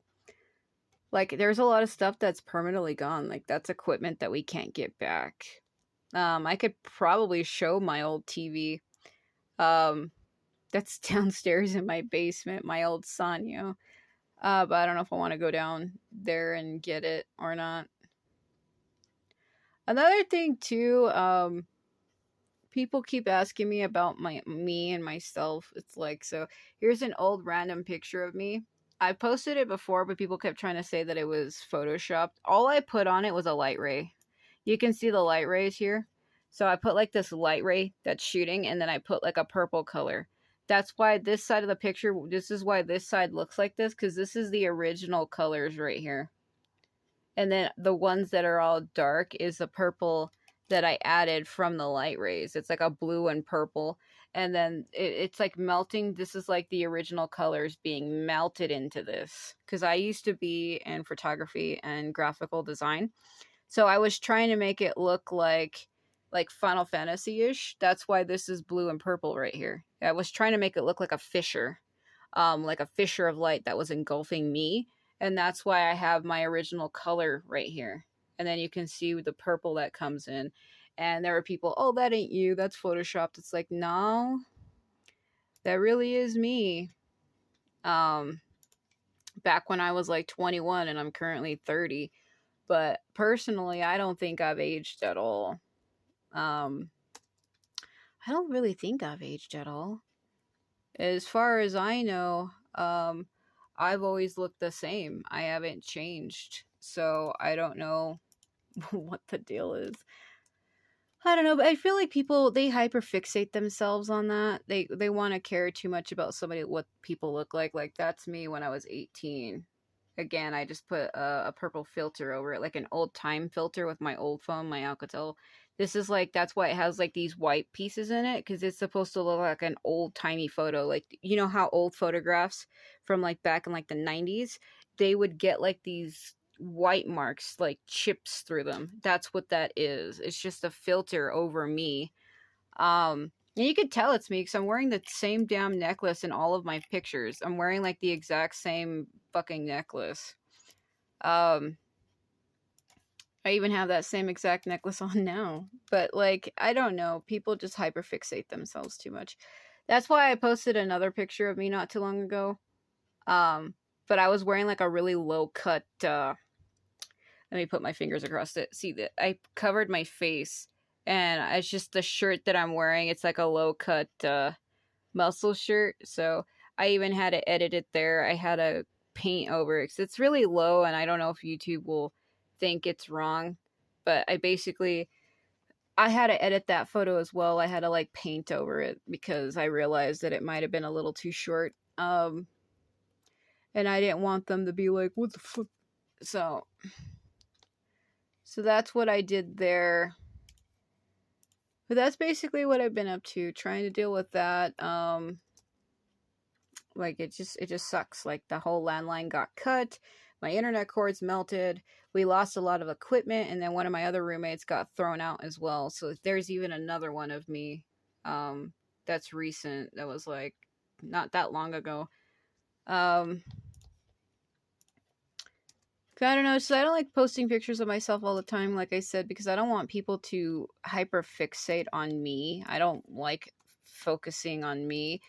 like there's a lot of stuff that's permanently gone. Like that's equipment that we can't get back. I could probably show my old TV. That's downstairs in my basement, my old Sanyo. But I don't know if I want to go down there and get it or not. Another thing too, people keep asking me about me and myself. It's like, so here's an old random picture of me. I posted it before, but people kept trying to say that it was photoshopped. All I put on it was a light ray. You can see the light rays here. So I put like this light ray that's shooting, and then I put like a purple color. That's why this side of the picture, this is why this side looks like this, because this is the original colors right here. And then the ones that are all dark is the purple that I added from the light rays. It's like a blue and purple. And then it's like melting. This is like the original colors being melted into this. Because I used to be in photography and graphical design. So I was trying to make it look like Final Fantasy-ish. That's why this is blue and purple right here. I was trying to make it look like a fissure. Like a fissure of light that was engulfing me. And that's why I have my original color right here. And then you can see the purple that comes in. And there are people, oh, that ain't you. That's photoshopped. It's like, no, that really is me. Back back when I was like 21 and I'm currently 30. But personally, I don't think I've aged at all. Um, I don't really think I've aged at all. As far as I know, I've always looked the same. I haven't changed. So I don't know what the deal is. I don't know, but I feel like people, they hyperfixate themselves on that. They want to care too much about somebody, what people look like. Like that's me when I was 18. Again, I just put a purple filter over it, like an old time filter with my old phone, my Alcatel. This is like, that's why it has like these white pieces in it, because it's supposed to look like an old timey photo. Like, you know how old photographs from like back in like the 90s, they would get like these white marks, like chips through them. That's what that is. It's just a filter over me. And you could tell it's me because I'm wearing the same damn necklace in all of my pictures. I'm wearing like the exact same fucking necklace. I even have that same exact necklace on now. But like, I don't know. People just hyperfixate themselves too much. That's why I posted another picture of me not too long ago. But I was wearing like a really low cut, let me put my fingers across it. See that I covered my face, and it's just the shirt that I'm wearing. It's like a low cut muscle shirt. So I even had to edit it there. I had to paint over it because it's really low, and I don't know if YouTube will think it's wrong. But I had to edit that photo as well. I had to like paint over it because I realized that it might have been a little too short. And I didn't want them to be like, what the fuck? So that's what I did there. But that's basically what I've been up to, trying to deal with that. Like it just sucks. Like the whole landline got cut, my internet cords melted, we lost a lot of equipment, and then one of my other roommates got thrown out as well. So there's even another one of me that's recent, that was like not that long ago. I don't know, so I don't like posting pictures of myself all the time, like I said, because I don't want people to hyperfixate on me. I don't like focusing on me.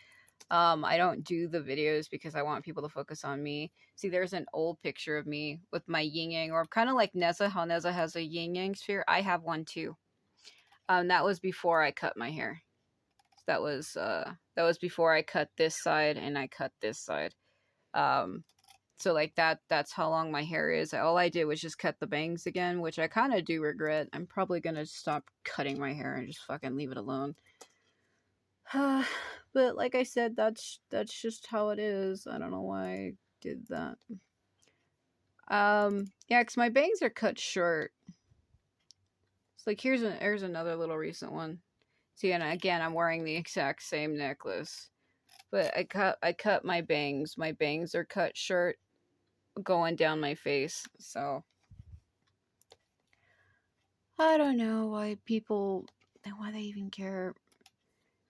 I don't do the videos because I want people to focus on me. See, there's an old picture of me with my yin yang, or kind of like Neza, how Neza has a yin yang sphere. I have one too. That was before I cut my hair. That was before I cut this side and I cut this side. So like that's how long my hair is. All I did was just cut the bangs again, which I kind of do regret. I'm probably going to stop cutting my hair and just fucking leave it alone. But like I said, that's just how it is. I don't know why I did that. Yeah, because my bangs are cut short. It's like here's another little recent one. See, and again, I'm wearing the exact same necklace. But I cut my bangs. My bangs are cut short, going down my face. So I don't know why they even care.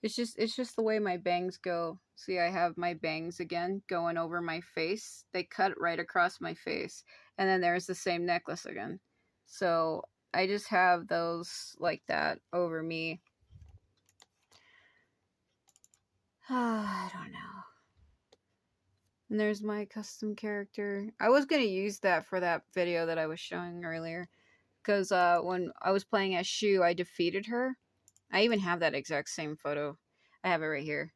It's just the way my bangs go. See, I have my bangs again going over my face. They cut right across my face. And then there's the same necklace again. So I just have those like that over me. I don't know. And there's my custom character. I was going to use that for that video that I was showing earlier. Because when I was playing as Shu, I defeated her. I even have that exact same photo. I have it right here.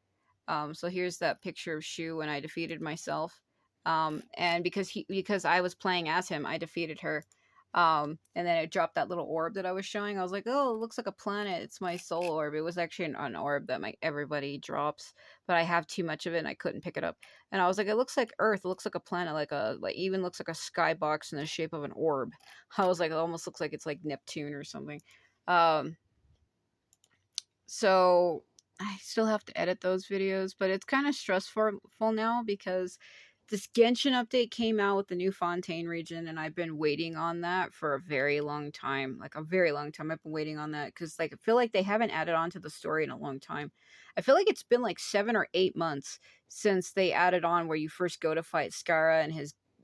So here's that picture of Shu when I defeated myself. And because I was playing as him, I defeated her. And then it dropped that little orb that I was showing. I was like, oh, it looks like a planet. It's my soul orb. It was actually an orb that everybody drops, but I have too much of it and I couldn't pick it up. And I was like, it looks like Earth. It looks like a planet, like even looks like a skybox in the shape of an orb. I was like, it almost looks like it's like Neptune or something. So I still have to edit those videos, but it's kind of stressful now because this Genshin update came out with the new Fontaine region, and I've been waiting on that for a very long time. Like, a very long time. I've been waiting on that, because, like, I feel like they haven't added on to the story in a long time. I feel like it's been, like, 7 or 8 months since they added on where you first go to fight Skara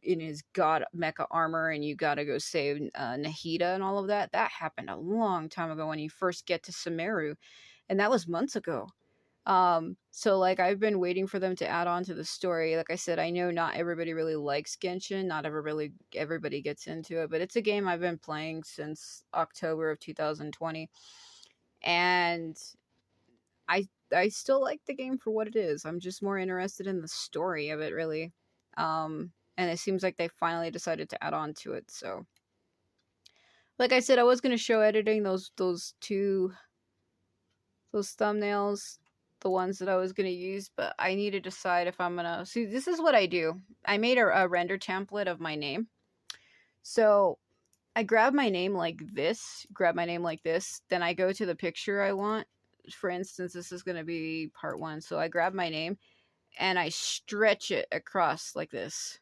in his god mecha armor, and you gotta go save Nahida and all of that. That happened a long time ago when you first get to Sumeru, and that was months ago. So like I've been waiting for them to add on to the story. Like I said, I know not everybody really likes Genshin, not everybody gets into it, but it's a game I've been playing since October of 2020. And I still like the game for what it is. I'm just more interested in the story of it, really. And it seems like they finally decided to add on to it. So, like I said, I was gonna show editing those thumbnails, the ones that I was gonna use, but I need to decide if I'm gonna see. This is what I do. I made a render template of my name. So I grab my name like this, then I go to the picture I want. For instance, this is going to be part 1. So I grab my name and I stretch it across like this.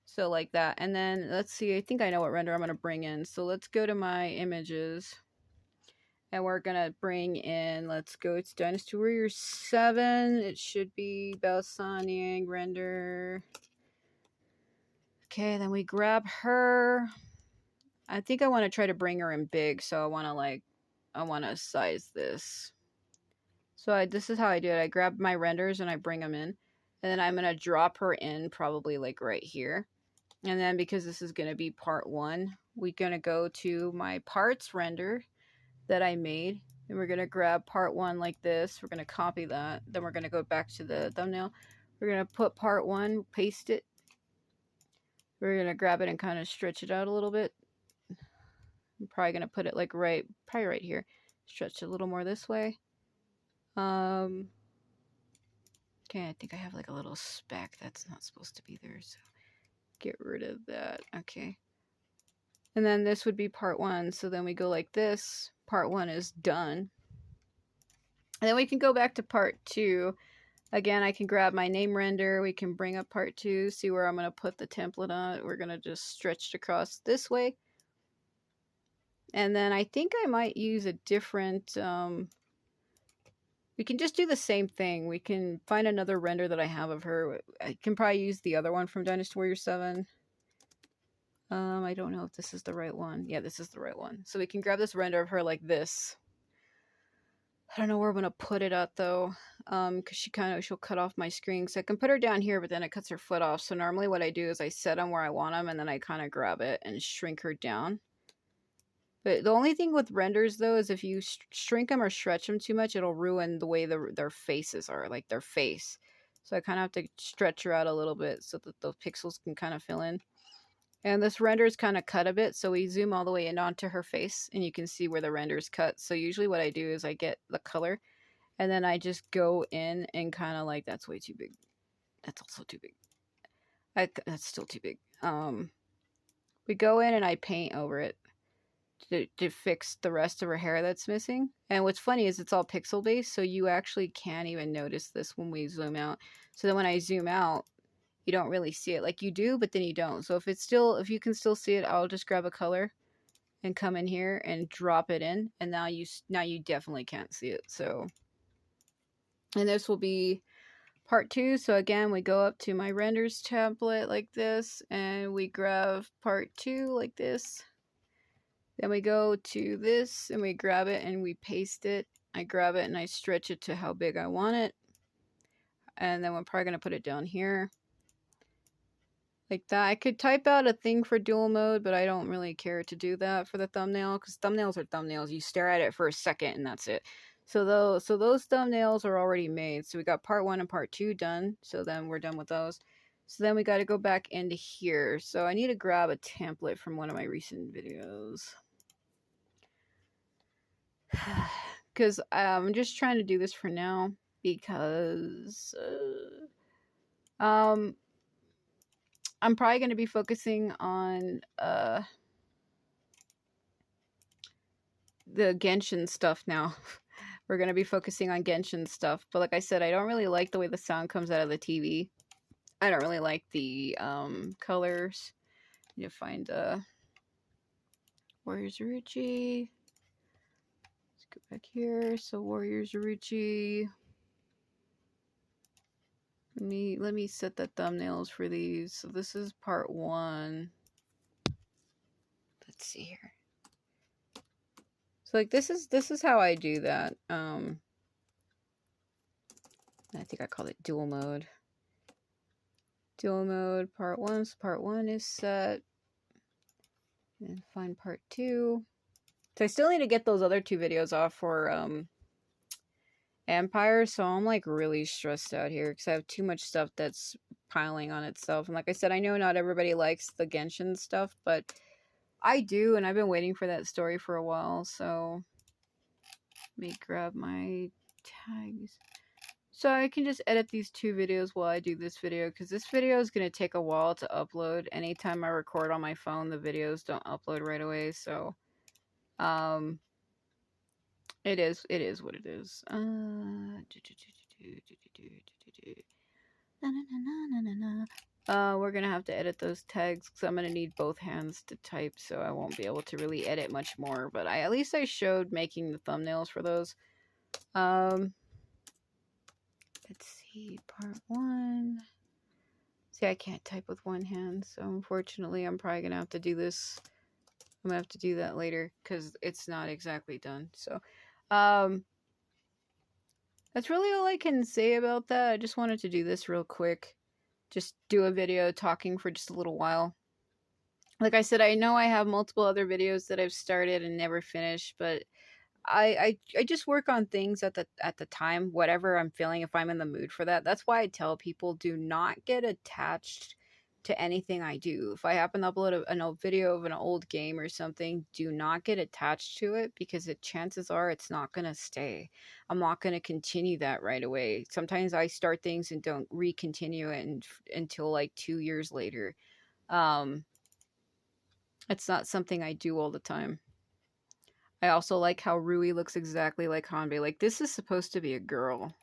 So like that. And then let's see, I think I know what render I'm going to bring in. So let's go to my images. And we're going to bring in, let's go to Dynasty Warriors 7. It should be Balsaniang render. Okay, then we grab her. I think I want to try to bring her in big, so I want to size this. So this is how I do it. I grab my renders and I bring them in. And then I'm going to drop her in probably like right here. And then because this is going to be part 1, we're going to go to my parts render that I made. And we're going to grab part 1 like this. We're going to copy that. Then we're going to go back to the thumbnail. We're going to put part 1, paste it. We're going to grab it and kind of stretch it out a little bit. I'm probably going to put it like probably right here. Stretch it a little more this way. Okay, I think I have like a little speck that's not supposed to be there, so get rid of that. Okay. And then this would be part 1, so then we go like this. Part 1 is done. And then we can go back to part 2. Again, I can grab my name render. We can bring up part 2, see where I'm going to put the template on. We're going to just stretch it across this way. And then I think I might use a different, we can just do the same thing. We can find another render that I have of her. I can probably use the other one from Dynasty Warriors 7. I don't know if this is the right one. Yeah, this is the right one. So we can grab this render of her like this. I don't know where I'm going to put it at though, because she'll cut off my screen. So I can put her down here, but then it cuts her foot off. So normally what I do is I set them where I want them, and then I kind of grab it and shrink her down. But the only thing with renders, though, is if you shrink them or stretch them too much, it'll ruin the way their faces are, like their face. So I kind of have to stretch her out a little bit so that the pixels can kind of fill in. And this render is kind of cut a bit, so we zoom all the way in onto her face, and you can see where the render is cut. So usually what I do is I get the color, and then I just go in and kind of like, that's way too big. That's also too big. That's still too big. We go in and I paint over it to fix the rest of her hair that's missing. And what's funny is it's all pixel based, so you actually can't even notice this when we zoom out. So then when I zoom out, you don't really see it. Like you do, but then you don't. So if you can still see it, I'll just grab a color and come in here and drop it in, and now you definitely can't see it. So, and this will be part 2. So again, we go up to my renders template like this, and we grab part 2 like this. Then we go to this and we grab it and we paste it. I grab it and I stretch it to how big I want it. And then we're probably going to put it down here. Like that. I could type out a thing for dual mode, but I don't really care to do that for the thumbnail, because thumbnails are thumbnails. You stare at it for a second and that's it. So those thumbnails are already made. So we got part 1 and part 2 done. So then we're done with those. So then we got to go back into here. So I need to grab a template from one of my recent videos. Because I'm just trying to do this for now, because I'm probably going to be focusing on the Genshin stuff now. We're going to be focusing on Genshin stuff, but like I said, I don't really like the way the sound comes out of the TV. I don't really like the colors. I need to find Warriors Orochi. Go back here. So Warriors Orochi. Let me set the thumbnails for these. So this is part 1. Let's see here. So like this is how I do that. I think I called it dual mode. Dual mode part 1. So part 1 is set. And find part 2. So I still need to get those other 2 videos off for Empire, so I'm like really stressed out here because I have too much stuff that's piling on itself. And like I said, I know not everybody likes the Genshin stuff, but I do, and I've been waiting for that story for a while. So let me grab my tags so I can just edit these 2 videos while I do this video, because this video is going to take a while to upload. Anytime I record on my phone, the videos don't upload right away. So it is what it is. We're gonna have to edit those tags because I'm gonna need both hands to type, so I won't be able to really edit much more. But at least I showed making the thumbnails for those. Let's see, part 1. See, I can't type with one hand, so unfortunately, I'm probably gonna have to do this. I'm gonna have to do that later because it's not exactly done. So, that's really all I can say about that. I just wanted to do this real quick. Just do a video talking for just a little while. Like I said, I know I have multiple other videos that I've started and never finished, but I just work on things at the time, whatever I'm feeling, if I'm in the mood for that. That's why I tell people, do not get attached to anything I do. If I happen to upload an old video of an old game or something, do not get attached to it, because chances are it's not going to stay. I'm not going to continue that right away. Sometimes I start things and don't re-continue it until like 2 years later. It's not something I do all the time. I also like how Rui looks exactly like Hanbei. Like, this is supposed to be a girl.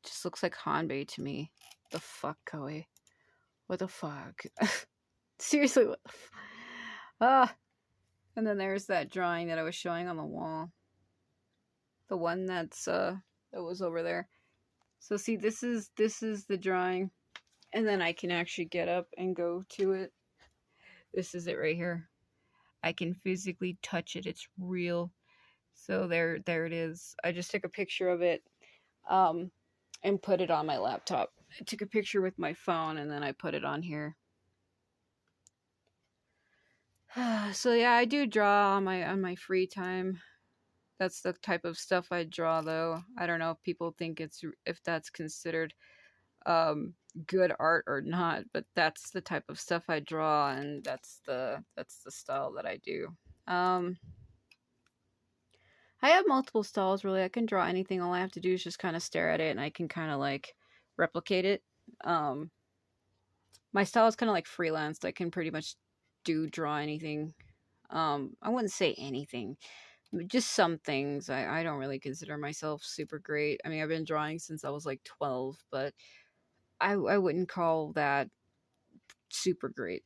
Just looks like Hanbei to me. The fuck, Koei? What the fuck? Seriously, what the fuck? And then there's that drawing that I was showing on the wall. The one that's, that was over there. So see, this is the drawing. And then I can actually get up and go to it. This is it right here. I can physically touch it. It's real. So there it is. I just took a picture of it and put it on my laptop. I took a picture with my phone and then I put it on here. So yeah, I do draw on my free time. That's the type of stuff I draw, though. I don't know if people think if that's considered good art or not, but that's the type of stuff I draw, and that's the style that I do. I have multiple styles, really. I can draw anything. All I have to do is just kind of stare at it, and I can kind of like replicate it. My style is kind of like freelanced. I can pretty much draw anything. I wouldn't say anything, just some things. I don't really consider myself super great. I mean, I've been drawing since I was like 12, but I wouldn't call that super great.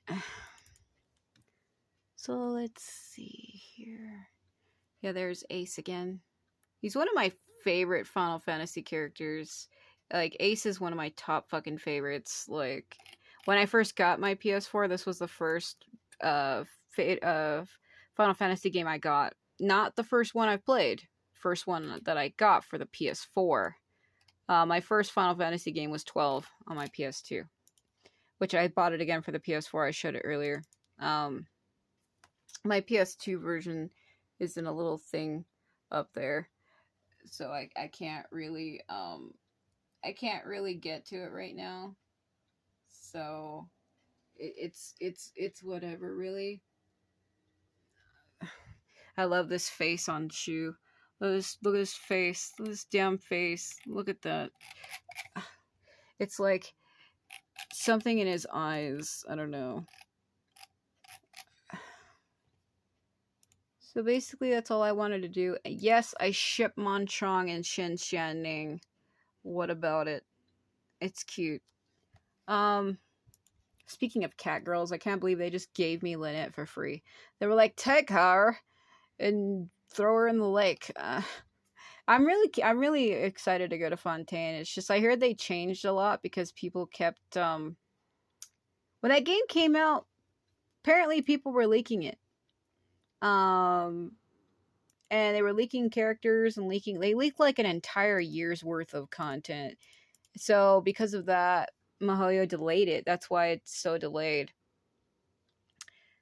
So let's see here. Yeah, there's Ace again. He's one of my favorite Final Fantasy characters. Like, Ace is one of my top fucking favorites. Like, when I first got my PS4, this was the first Final Fantasy game I got. Not the first one I've played. First one that I got for the PS4. My first Final Fantasy game was 12 on my PS2, which I bought it again for the PS4. I showed it earlier. My PS2 version is in a little thing up there, so I can't really get to it right now. So it's whatever, really. I love this face on Shu. Look at his face. Look at this damn face. Look at that. It's like something in his eyes. I don't know. So basically, that's all I wanted to do. Yes, I ship Monchong and Shen Xianning. What about it? It's cute. Speaking of cat girls, I can't believe they just gave me Lynette for free. They were like, take her and throw her in the lake. I'm really excited to go to Fontaine. It's just, I heard they changed a lot because people kept when that game came out, apparently people were leaking it. and they were leaking characters and they leaked like an entire year's worth of content. So because of that, MiHoYo delayed it. That's why it's so delayed.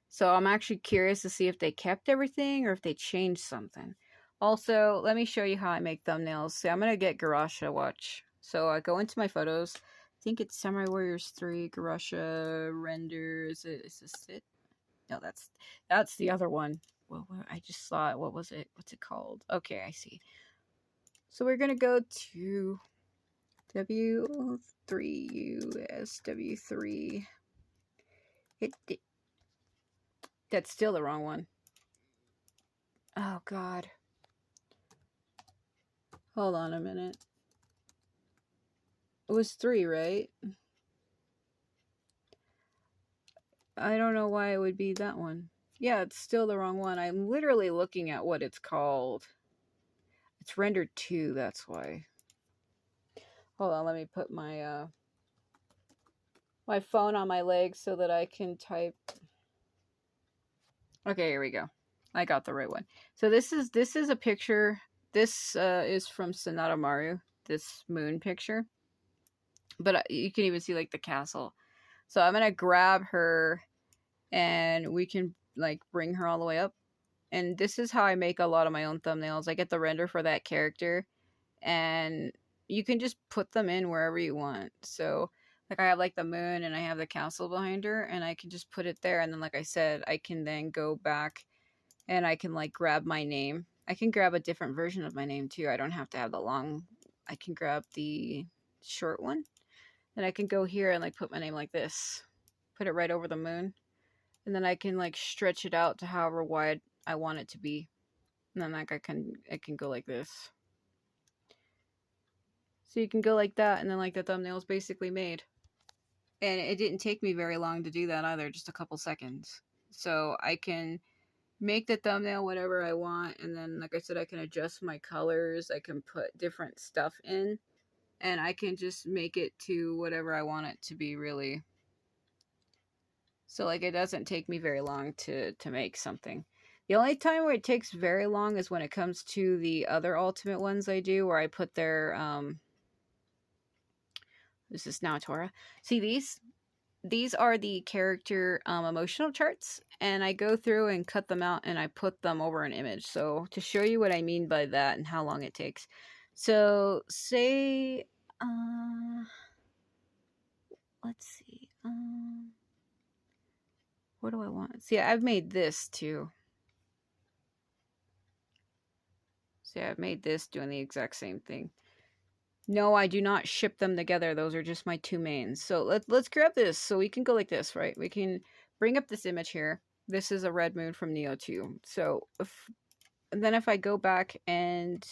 So I'm actually curious to see if they kept everything or if they changed something. Also, let me show you how I make thumbnails. See, I'm gonna get Garasha watch. So I go into my photos. I think it's Samurai Warriors 3 Garasha render. Is this it? No, that's the other one. Well, I just saw it. What was it? What's it called? Okay, I see. So we're gonna go to W3USW3. That's still the wrong one. Oh God. Hold on a minute. It was 3, right? I don't know why it would be that one. Yeah, it's still the wrong one. I'm literally looking at what it's called. It's rendered 2, that's why. Hold on, let me put my my phone on my leg so that I can type. Okay, here we go. I got the right one. So this is a picture. This is from Sonata Maru, this moon picture. But you can even see like the castle. So I'm gonna grab her and we can like bring her all the way up. And this is how I make a lot of my own thumbnails. I get the render for that character and you can just put them in wherever you want. So like I have like the moon and I have the castle behind her and I can just put it there. And then like I said, I can then go back and I can like grab my name. I can grab a different version of my name too. I don't have to have the long. I can grab the short one. Then I can go here and like put my name like this. Put it right over the moon. And then I can like stretch it out to however wide I want it to be. And then like I can go like this. So you can go like that and then like the thumbnail is basically made. And it didn't take me very long to do that either, just a couple seconds. So I can make the thumbnail whatever I want, and then like I said, I can adjust my colors, I can put different stuff in, and I can just make it to whatever I want it to be, really. So like it doesn't take me very long to make something. The only time where it takes very long is when it comes to the other ultimate ones I do, where I put their this is Naotora. See, these are the character emotional charts, and I go through and cut them out and I put them over an image. So to show you what I mean by that and how long it takes. So say let's see, what do I want? See, I've made this too. See, I've made this doing the exact same thing. No, I do not ship them together. Those are just my 2 mains. So let's grab this. So we can go like this, right? We can bring up this image here. This is a red moon from Neo 2. So and then if I go back and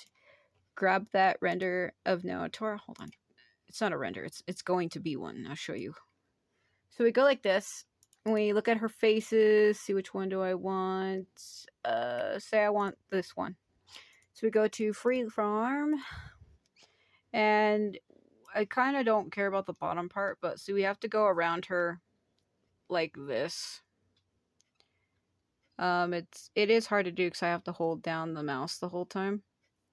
grab that render of Naotora, hold on. It's not a render. It's going to be one. I'll show you. So we go like this. We look at her faces. See which one do I want. Say I want this one. So we go to Freeform. And I kind of don't care about the bottom part, but so we have to go around her like this. It is hard to do because I have to hold down the mouse the whole time.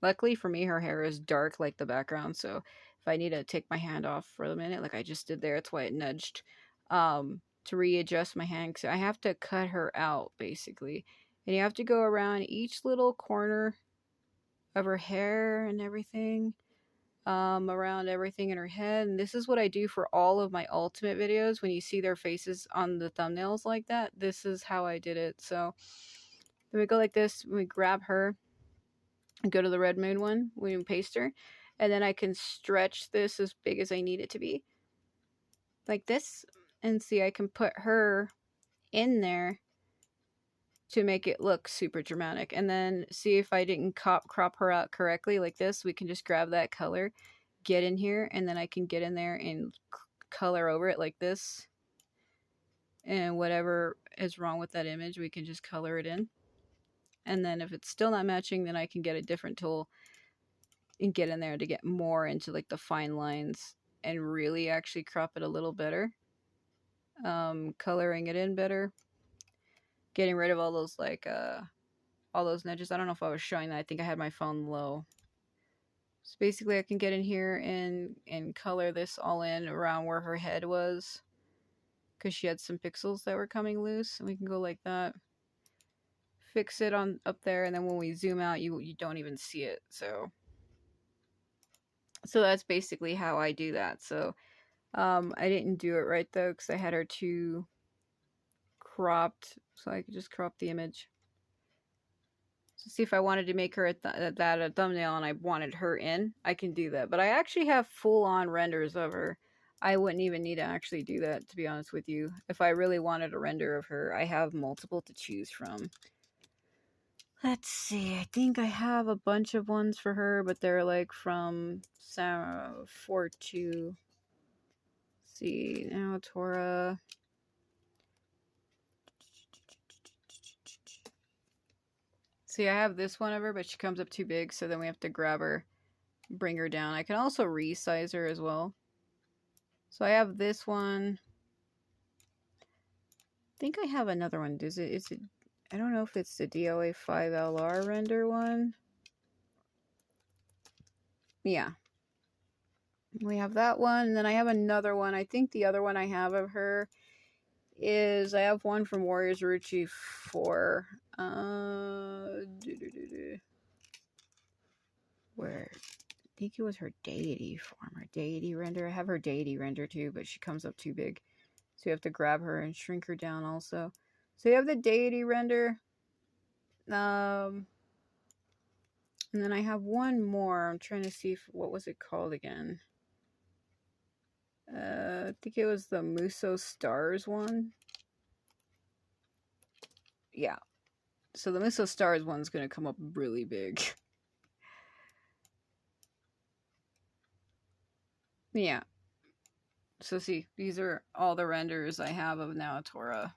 Luckily for me, her hair is dark like the background, so if I need to take my hand off for a minute, like I just did there, that's why it nudged. To readjust my hand, so I have to cut her out basically, and you have to go around each little corner of her hair and everything. Around everything in her head, and this is what I do for all of my ultimate videos. When you see their faces on the thumbnails like that, this is how I did it. So then we go like this, we grab her and go to the red moon one, we can paste her, and then I can stretch this as big as I need it to be like this, and see I can put her in there to make it look super dramatic. And then see if I didn't crop her out correctly like this, we can just grab that color, get in here, and then I can get in there and color over it like this. And whatever is wrong with that image, we can just color it in. And then if it's still not matching, then I can get a different tool and get in there to get more into like the fine lines and really actually crop it a little better. Coloring it in better. Getting rid of all those like all those nudges. I don't know if I was showing that. I think I had my phone low. So basically I can get in here and color this all in around where her head was, because she had some pixels that were coming loose, and we can go like that. Fix it on up there, and then when we zoom out, you don't even see it. So that's basically how I do that. So I didn't do it right though, because I had her too cropped, so I could just crop the image. So see, if I wanted to make her a thumbnail and I wanted her in, I can do that. But I actually have full-on renders of her. I wouldn't even need to actually do that, to be honest with you. If I really wanted a render of her, I have multiple to choose from. Let's see, I think I have a bunch of ones for her, but they're like from Sarah 4.2. See, now Tora. See, I have this one of her, but she comes up too big, so then we have to grab her, bring her down. I can also resize her as well. So I have this one. I think I have another one. Is it I don't know if it's the DOA 5LR render one. Yeah. We have that one, and then I have another one. I think the other one I have of her is, I have one from Warriors Orochi 4. Where I think it was her deity form, or deity render. I have her deity render too, but she comes up too big, so you have to grab her and shrink her down also. So you have the deity render, and then I have one more. I'm trying to see what was it called again. I think it was the Muso Stars one. Yeah. So the Muso Stars one's going to come up really big. Yeah. So see, these are all the renders I have of Naotora.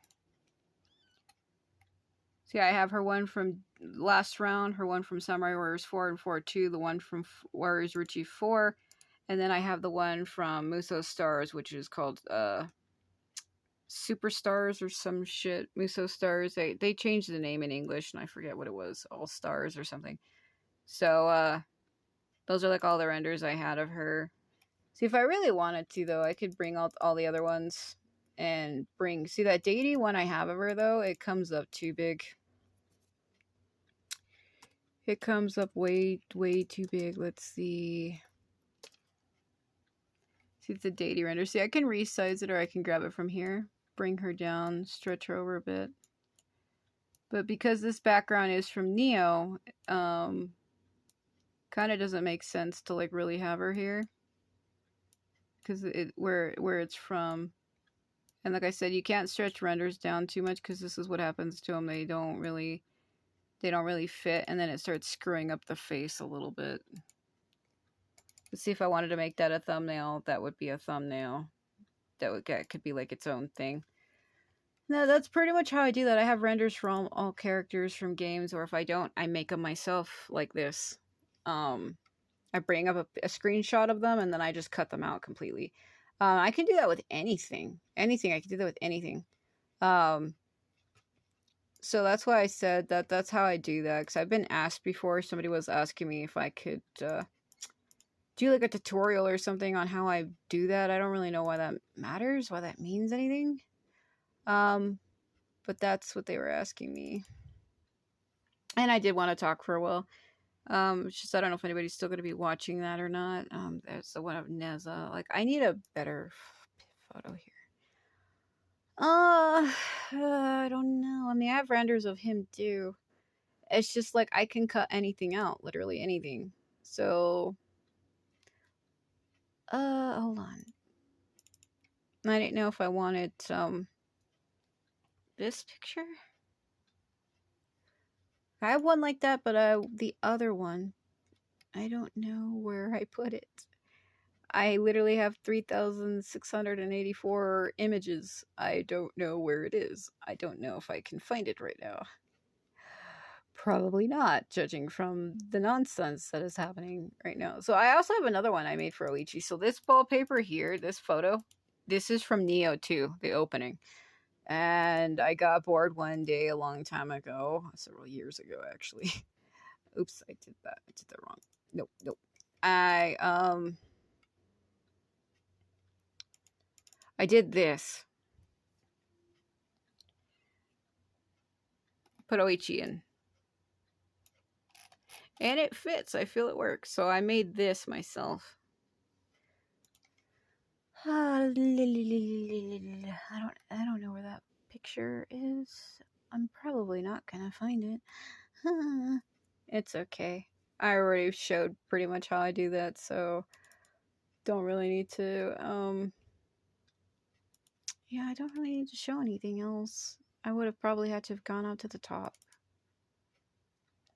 See, I have her one from last round, her one from Samurai Warriors 4 and 4.2, the one from Warriors Orochi 4, and then I have the one from Muso Stars, which is called Superstars or some shit. Muso Stars. They changed the name in English, and I forget what it was. All Stars or something. So those are like all the renders I had of her. See, if I really wanted to, though, I could bring out all the other ones and bring... See, that deity one I have of her, though, it comes up too big. It comes up way, way too big. Let's see. See, it's a deity render. See, I can resize it, or I can grab it from here. Bring her down, stretch her over a bit. But because this background is from Neo, kind of doesn't make sense to, like, really have her here. Because where it's from. And like I said, you can't stretch renders down too much, because this is what happens to them. They don't really fit, and then it starts screwing up the face a little bit. Let's see, if I wanted to make that a thumbnail, that would be a thumbnail. That could be like its own thing. No, that's pretty much how I do that. I have renders from all characters from games, or if I don't, I make them myself like this. I bring up a screenshot of them, and then I just cut them out completely. I can do that with anything. I can do that with anything. So that's why I said that's how I do that, because I've been asked before. Somebody was asking me if I could do like a tutorial or something on how I do that. I don't really know why that matters, why that means anything. But that's what they were asking me. And I did want to talk for a while. It's just I don't know if anybody's still going to be watching that or not. There's the one of Neza. Like, I need a better photo here. I don't know. I mean, I have renders of him too. It's just like I can cut anything out, literally anything. So, hold on. I didn't know if I wanted this picture. I have one like that, but the other one, I don't know where I put it. I literally have 3,684 images. I don't know where it is. I don't know if I can find it right now. Probably not, judging from the nonsense that is happening right now. So I also have another one I made for Oichi. So this wallpaper here, this photo, this is from Neo 2, the opening. And I got bored one day a long time ago, several years ago actually. Oops, I did that. I did that wrong. Nope, nope. I did this. Put Oichi in. And it fits. I feel it works. So I made this myself. I don't know where that picture is. I'm probably not gonna find it. It's okay. I already showed pretty much how I do that, so don't really need to yeah, I don't really need to show anything else. I would have probably had to have gone up to the top.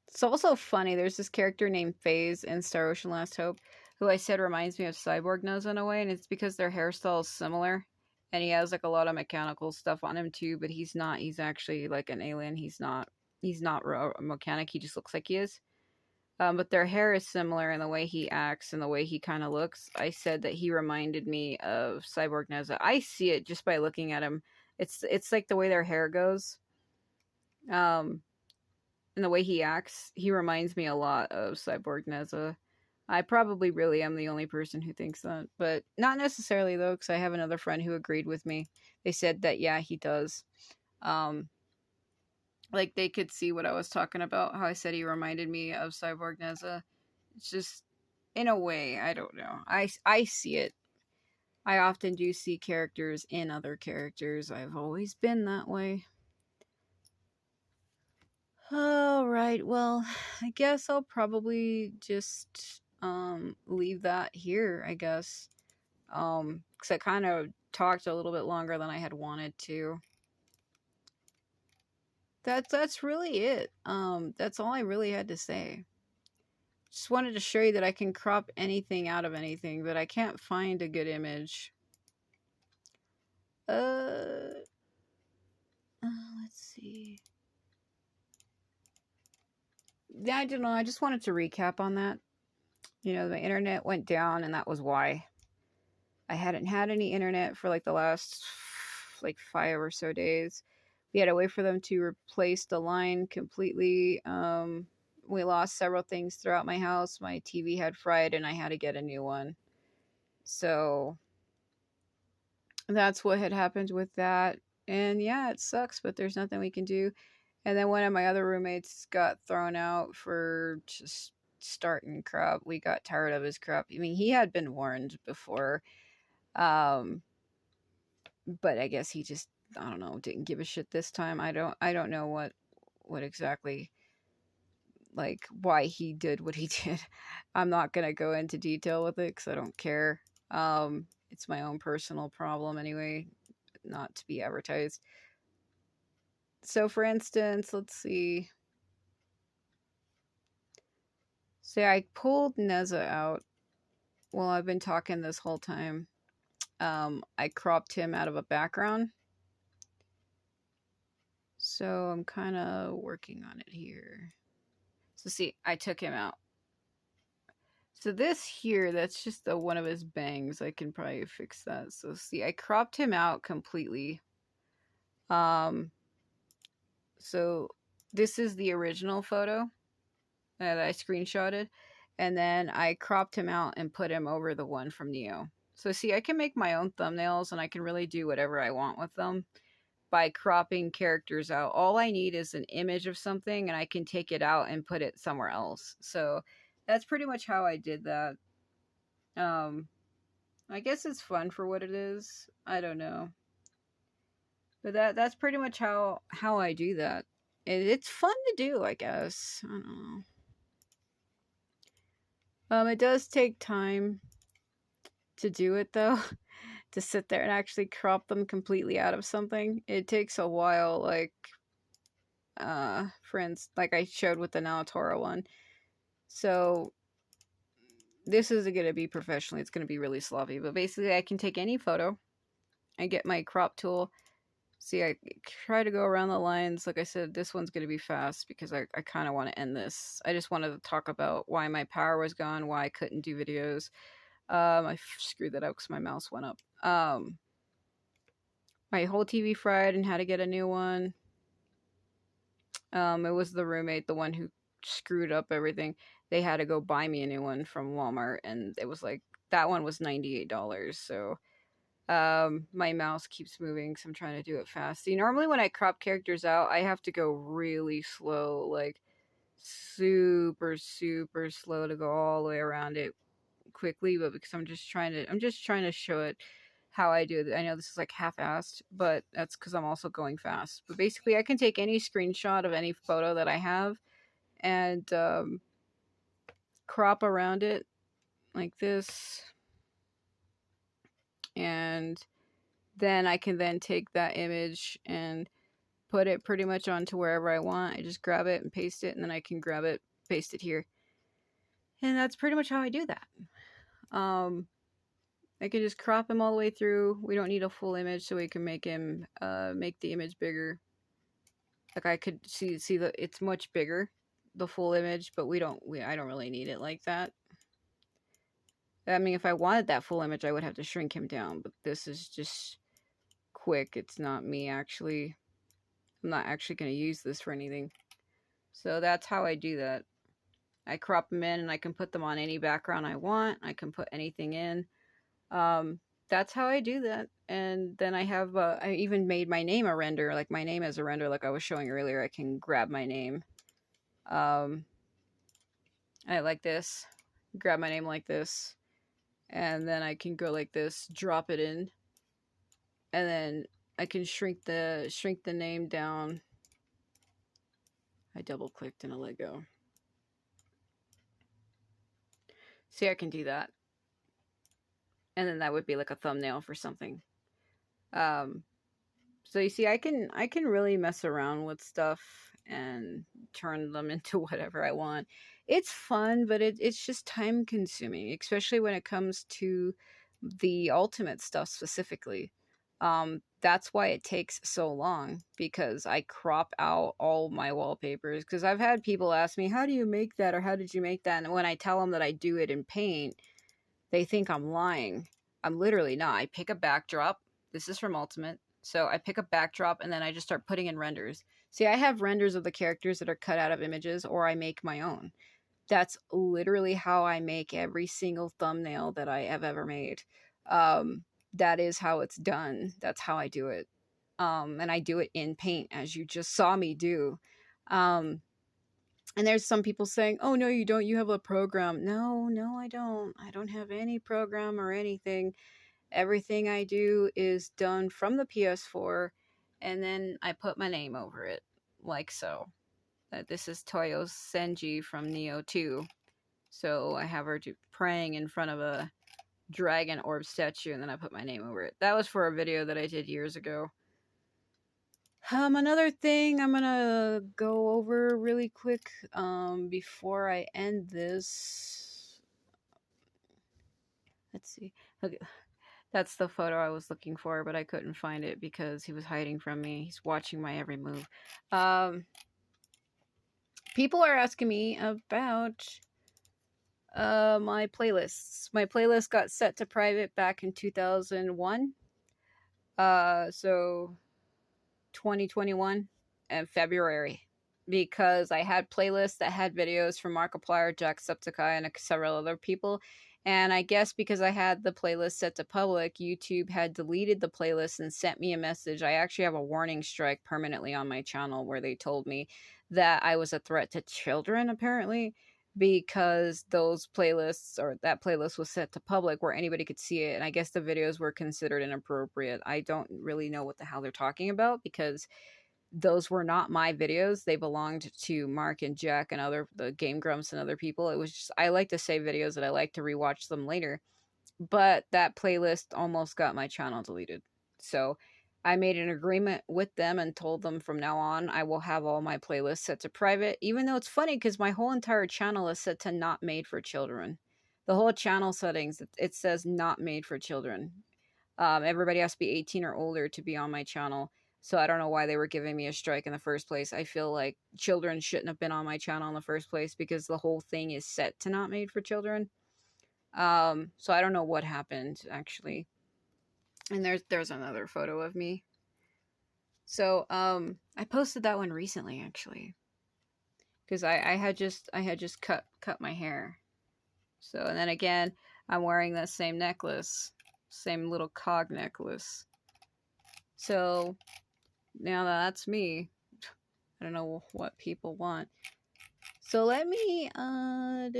It's also funny, there's this character named FaZe in Star Ocean Last Hope, who I said reminds me of Cyborg Nose in a way, and it's because their hairstyle is similar. And he has like a lot of mechanical stuff on him too, but he's not. He's actually like an alien. He's not a mechanic. He just looks like he is. But their hair is similar in the way he acts and the way he kind of looks. I said that he reminded me of Cyborg Neza. I see it just by looking at him. It's like the way their hair goes. And the way he acts, he reminds me a lot of Cyborg Neza. I probably really am the only person who thinks that, but not necessarily though, because I have another friend who agreed with me. They said that yeah, he does. Like they could see what I was talking about. How I said he reminded me of Cyborg Neza. It's just in a way, I don't know. I see it. I often do see characters in other characters. I've always been that way. All right. Well, I guess I'll probably just leave that here, I guess. Cuz I kind of talked a little bit longer than I had wanted to. That's really it. That's all I really had to say. Just wanted to show you that I can crop anything out of anything, but I can't find a good image. Let's see. Yeah, I don't know. I just wanted to recap on that. You know, the internet went down, and that was why. I hadn't had any internet for like the last like 5 or so days. We had to wait for them to replace the line completely. We lost several things throughout my house. My TV had fried, and I had to get a new one. So that's what had happened with that. And yeah, it sucks, but there's nothing we can do. And then one of my other roommates got thrown out for just starting crap. We got tired of his crap. I mean, he had been warned before. But I guess he just, I don't know, didn't give a shit this time. I don't know what exactly, like why he did what he did. I'm not going to go into detail with it cuz I don't care. It's my own personal problem anyway, not to be advertised. So for instance, let's see. Say I pulled Neza out while I've been talking this whole time. I cropped him out of a background. So I'm kind of working on it here. So see, I took him out. So this here, that's just one of his bangs. I can probably fix that. So see, I cropped him out completely. So this is the original photo that I screenshotted. And then I cropped him out and put him over the one from Neo. So see, I can make my own thumbnails and I can really do whatever I want with them by cropping characters out. All I need is an image of something and I can take it out and put it somewhere else. So that's pretty much how I did that. I guess it's fun for what it is. I don't know. But that's pretty much how I do that. It's fun to do, I guess. I don't know. It does take time to do it though. To sit there and actually crop them completely out of something. It takes a while, like for instance, like I showed with the Naotora one. So this isn't going to be professionally, it's going to be really sloppy, but basically I can take any photo and get my crop tool. See, I try to go around the lines. Like I said, this one's going to be fast because I kind of want to end this. I just wanted to talk about why my power was gone, why I couldn't do videos. I screwed that up because my mouse went up. My whole TV fried and had to get a new one. It was the roommate, the one who screwed up everything. They had to go buy me a new one from Walmart, and it was like that one was $98. So my mouse keeps moving, so I'm trying to do it fast. See, normally when I crop characters out, I have to go really slow, like super slow to go all the way around it quickly, but because I'm just trying to show it how I do it. I know this is like half-assed, but that's because I'm also going fast. But basically, I can take any screenshot of any photo that I have and crop around it like this, and then I can then take that image and put it pretty much onto wherever I want. I just grab it and paste it, and then I can grab it, paste it here. And that's pretty much how I do that. I can just crop him all the way through. We don't need a full image, so we can make him make the image bigger. Like I could see that it's much bigger, the full image, but I don't really need it like that. I mean, if I wanted that full image, I would have to shrink him down, but this is just quick. It's not me actually. I'm not actually going to use this for anything. So that's how I do that. I crop them in and I can put them on any background I want. I can put anything in. That's how I do that. And then I have, I even made my name a render, like my name as a render, like I was showing earlier. I can grab my name. I like this, grab my name like this, and then I can go like this, drop it in, and then I can shrink the name down. I double clicked and I let go. See, I can do that. And then that would be like a thumbnail for something. So you see, I can really mess around with stuff and turn them into whatever I want. It's fun, but it's just time consuming, especially when it comes to the ultimate stuff specifically. That's why it takes so long, because I crop out all my wallpapers. Because I've had people ask me, how do you make that, or how did you make that? And when I tell them that I do it in Paint, they think I'm lying. I'm literally not. I pick a backdrop. This is from Ultimate. So I pick a backdrop and then I just start putting in renders. See, I have renders of the characters that are cut out of images, or I make my own. That's literally how I make every single thumbnail that I have ever made. That is how it's done. That's how I do it. And I do it in Paint, as you just saw me do. And there's some people saying, oh, no, you don't. You have a program. No, I don't. I don't have any program or anything. Everything I do is done from the PS4, and then I put my name over it, like so. This is Toyo Senji from Nioh 2. So I have her praying in front of a dragon orb statue, and then I put my name over it. That was for a video that I did years ago. Another thing I'm gonna go over really quick before I end this. Let's see. Okay. That's the photo I was looking for, but I couldn't find it because he was hiding from me. He's watching my every move. People are asking me about my playlists. My playlist got set to private back in 2001. So 2021 and February, because I had playlists that had videos from Markiplier, Jacksepticeye, and several other people. And I guess because I had the playlist set to public, YouTube had deleted the playlist and sent me a message. I actually have a warning strike permanently on my channel where they told me that I was a threat to children, apparently, because those playlists, or that playlist, was set to public where anybody could see it. And I guess the videos were considered inappropriate. I don't really know what the hell they're talking about, because those were not my videos. They belonged to Mark and Jack and the Game Grumps and other people. It was just, I like to save videos that I like to rewatch them later. But that playlist almost got my channel deleted. So I made an agreement with them and told them from now on I will have all my playlists set to private, even though it's funny because my whole entire channel is set to not made for children. The whole channel settings, it says not made for children. Everybody has to be 18 or older to be on my channel. So I don't know why they were giving me a strike in the first place. I feel like children shouldn't have been on my channel in the first place because the whole thing is set to not made for children. So I don't know what happened, actually. And there's another photo of me. So I posted that one recently actually. Because I had just cut my hair. So and then again, I'm wearing that same necklace. Same little cog necklace. So now that's me. I don't know what people want. So let me turning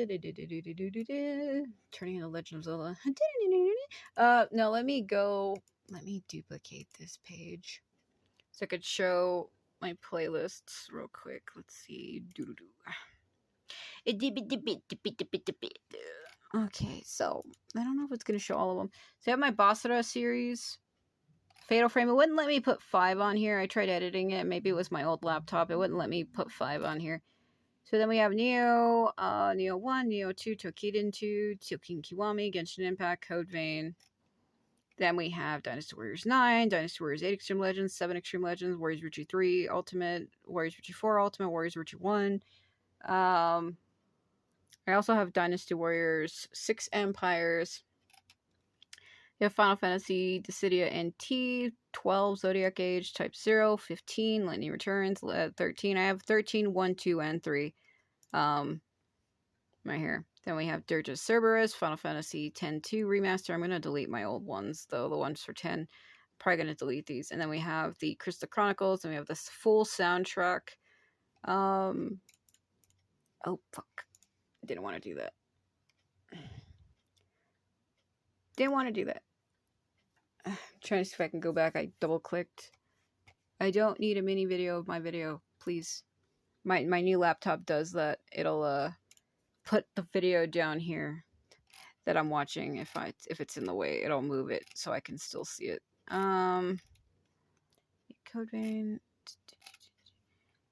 into Legend of Zelda. No, let me duplicate this page so I could show my playlists real quick. Let's see. Okay, so I don't know if it's gonna show all of them. So I have my Basara series. Fatal Frame. It wouldn't let me put 5 on here. I tried editing it. Maybe it was my old laptop. It wouldn't let me put 5 on here. So then we have Neo, Neo 1, Neo 2, Tokiden 2, Tokiden Kiwami, Genshin Impact, Code Vein. Then we have Dynasty Warriors 9, Dynasty Warriors 8 Extreme Legends, 7 Extreme Legends, Warriors Virtue 3 Ultimate, Warriors Virtue 4 Ultimate, Warriors Virtue 1. I also have Dynasty Warriors 6 Empires. You have Final Fantasy, Dissidia NT, 12 Zodiac Age, Type 0, 15 Lightning Returns, 13. I have 13, 1, 2, and 3. Right here. Then we have Dirge Cerberus, Final Fantasy 10-2 Remaster. I'm going to delete my old ones, though, the ones for 10. Probably going to delete these. And then we have the Crystal Chronicles, and we have this full soundtrack. Oh, fuck. Didn't want to do that. Didn't want to do that. I'm trying to see if I can go back. I double-clicked. I don't need a mini video of my video, please. My new laptop does that. It'll, put the video down here that I'm watching. If it's in the way, it'll move it so I can still see it. Code Vein.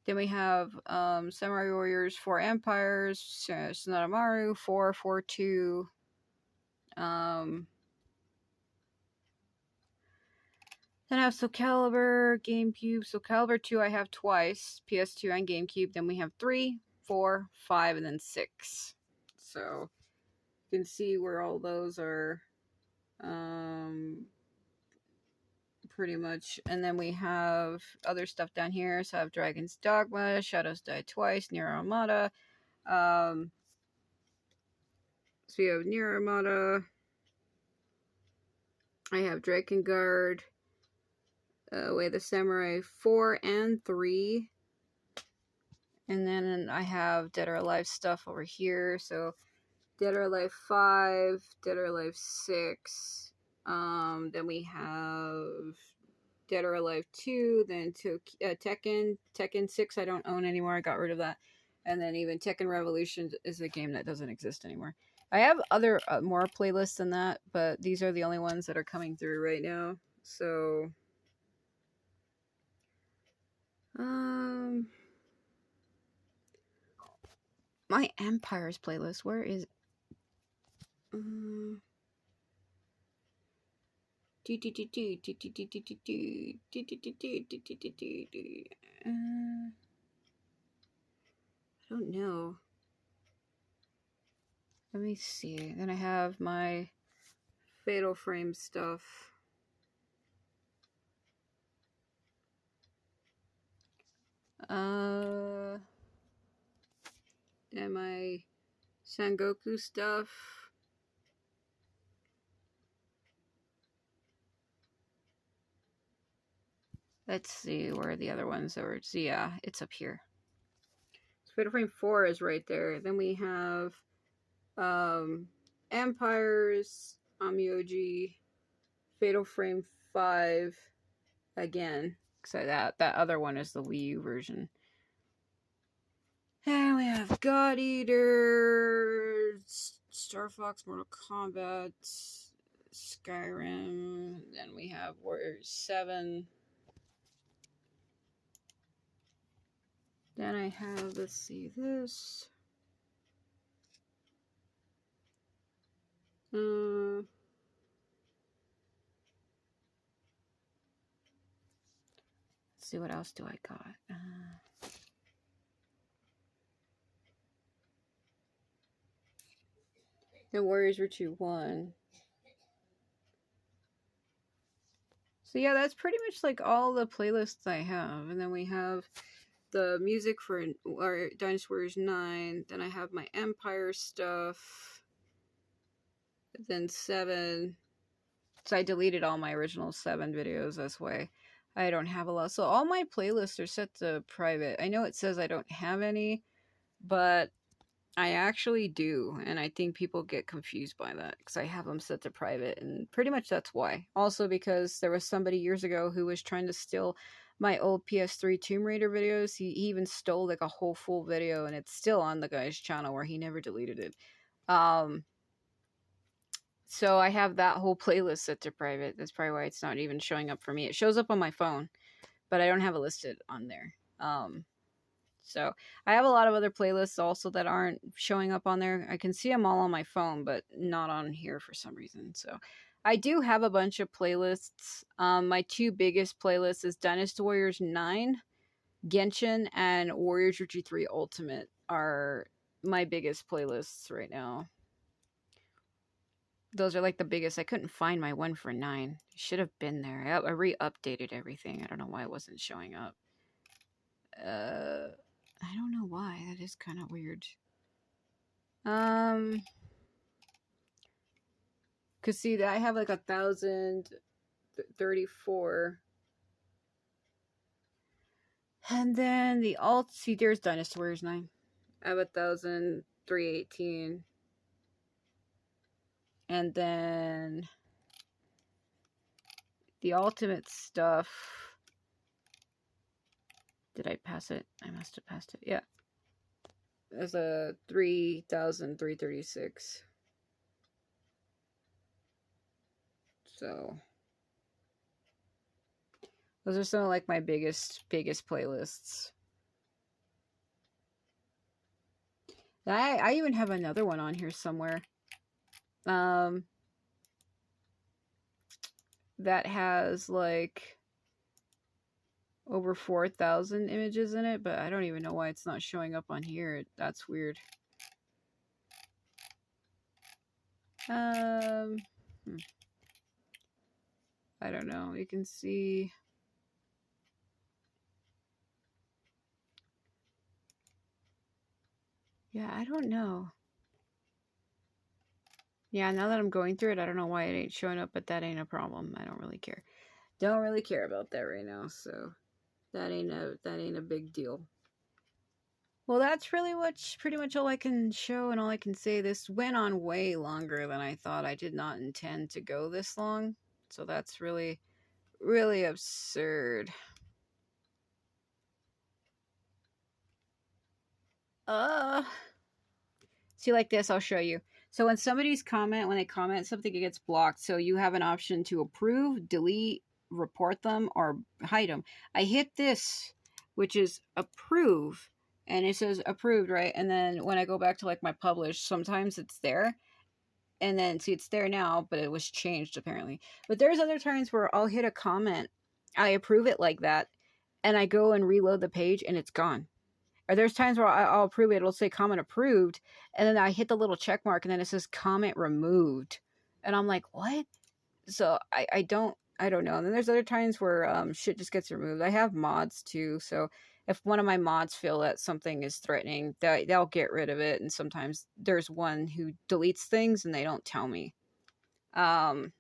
Then we have Samurai Warriors 4 Empires, Sonata Maru 442. Then I have Soul Calibur, GameCube. Soul Calibur 2 I have twice, PS2 and GameCube. Then we have 3, 4, 5, and then 6. So you can see where all those are pretty much. And then we have other stuff down here. So I have Dragon's Dogma, Shadows Die Twice, Nier Automata. So we have Nier Automata. I have Drakengard. Way of the Samurai 4 and 3. And then I have Dead or Alive stuff over here. So Dead or Alive 5, Dead or Alive 6. Then we have Dead or Alive 2. Then Tekken 6 I don't own anymore. I got rid of that. And then even Tekken Revolution is a game that doesn't exist anymore. I have other more playlists than that, but these are the only ones that are coming through right now. So my Empires playlist, where is it? I don't know. Let me see. Then I have my Fatal Frame stuff. Then my Sangoku stuff. Let's see where the other ones are. So yeah, it's up here. So Fatal Frame 4 is right there. Then we have Empires, Amioji, Fatal Frame 5 again. So that other one is the Wii U version. And we have God Eater, Star Fox, Mortal Kombat, Skyrim. Then we have Warriors 7. Then I have, let's see, this. Let's see, what else do I got? The Warriors Virtue 1. So yeah, that's pretty much like all the playlists I have. And then we have the music for Dynasty Warriors 9. Then I have my Empire stuff. Then 7. So I deleted all my original 7 videos this way. I don't have a lot. So all my playlists are set to private. I know it says I don't have any, but I actually do. And I think people get confused by that because I have them set to private. And pretty much that's why. Also because there was somebody years ago who was trying to steal my old PS3 Tomb Raider videos. He even stole like a whole full video, and it's still on the guy's channel where he never deleted it. So I have that whole playlist set to private. That's probably why it's not even showing up for me. It shows up on my phone, but I don't have it listed on there. So I have a lot of other playlists also that aren't showing up on there. I can see them all on my phone, but not on here for some reason. So I do have a bunch of playlists. My 2 biggest playlists is Dynasty Warriors 9, Genshin, and Warriors Retreat 3 Ultimate are my biggest playlists right now. Those are like the biggest. I couldn't find my one for 9. It should have been there. I re-updated everything. I don't know why it wasn't showing up. I don't know why. That is kind of weird. Cause see, I have like 1,034. And then the alt, see, there's Dynasty Warriors 9. I have 1,318. And then the ultimate stuff. Did I pass it? I must have passed it. Yeah. There's a 3,336. So those are some of like my biggest playlists. I even have another one on here somewhere. That has like over 4,000 images in it, but I don't even know why it's not showing up on here. That's weird. I don't know. You can see. Yeah, I don't know. Yeah, now that I'm going through it, I don't know why it ain't showing up, but that ain't a problem. I don't really care. Don't really care about that right now, so that ain't a big deal. Well, that's really pretty much all I can show and all I can say. This went on way longer than I thought. I did not intend to go this long, so that's really, really absurd. See, like this, I'll show you. So when when they comment something, it gets blocked. So you have an option to approve, delete, report them, or hide them. I hit this, which is approve, and it says approved, right? And then when I go back to like my publish, sometimes it's there. And then see, it's there now, but it was changed apparently. But there's other times where I'll hit a comment, I approve it like that, and I go and reload the page and it's gone. Or there's times where I'll approve it, it'll say comment approved, and then I hit the little check mark and then it says comment removed. And I'm like, what? So I don't know. And then there's other times where shit just gets removed. I have mods too, so if one of my mods feel that something is threatening, they'll get rid of it. And sometimes there's one who deletes things and they don't tell me. I've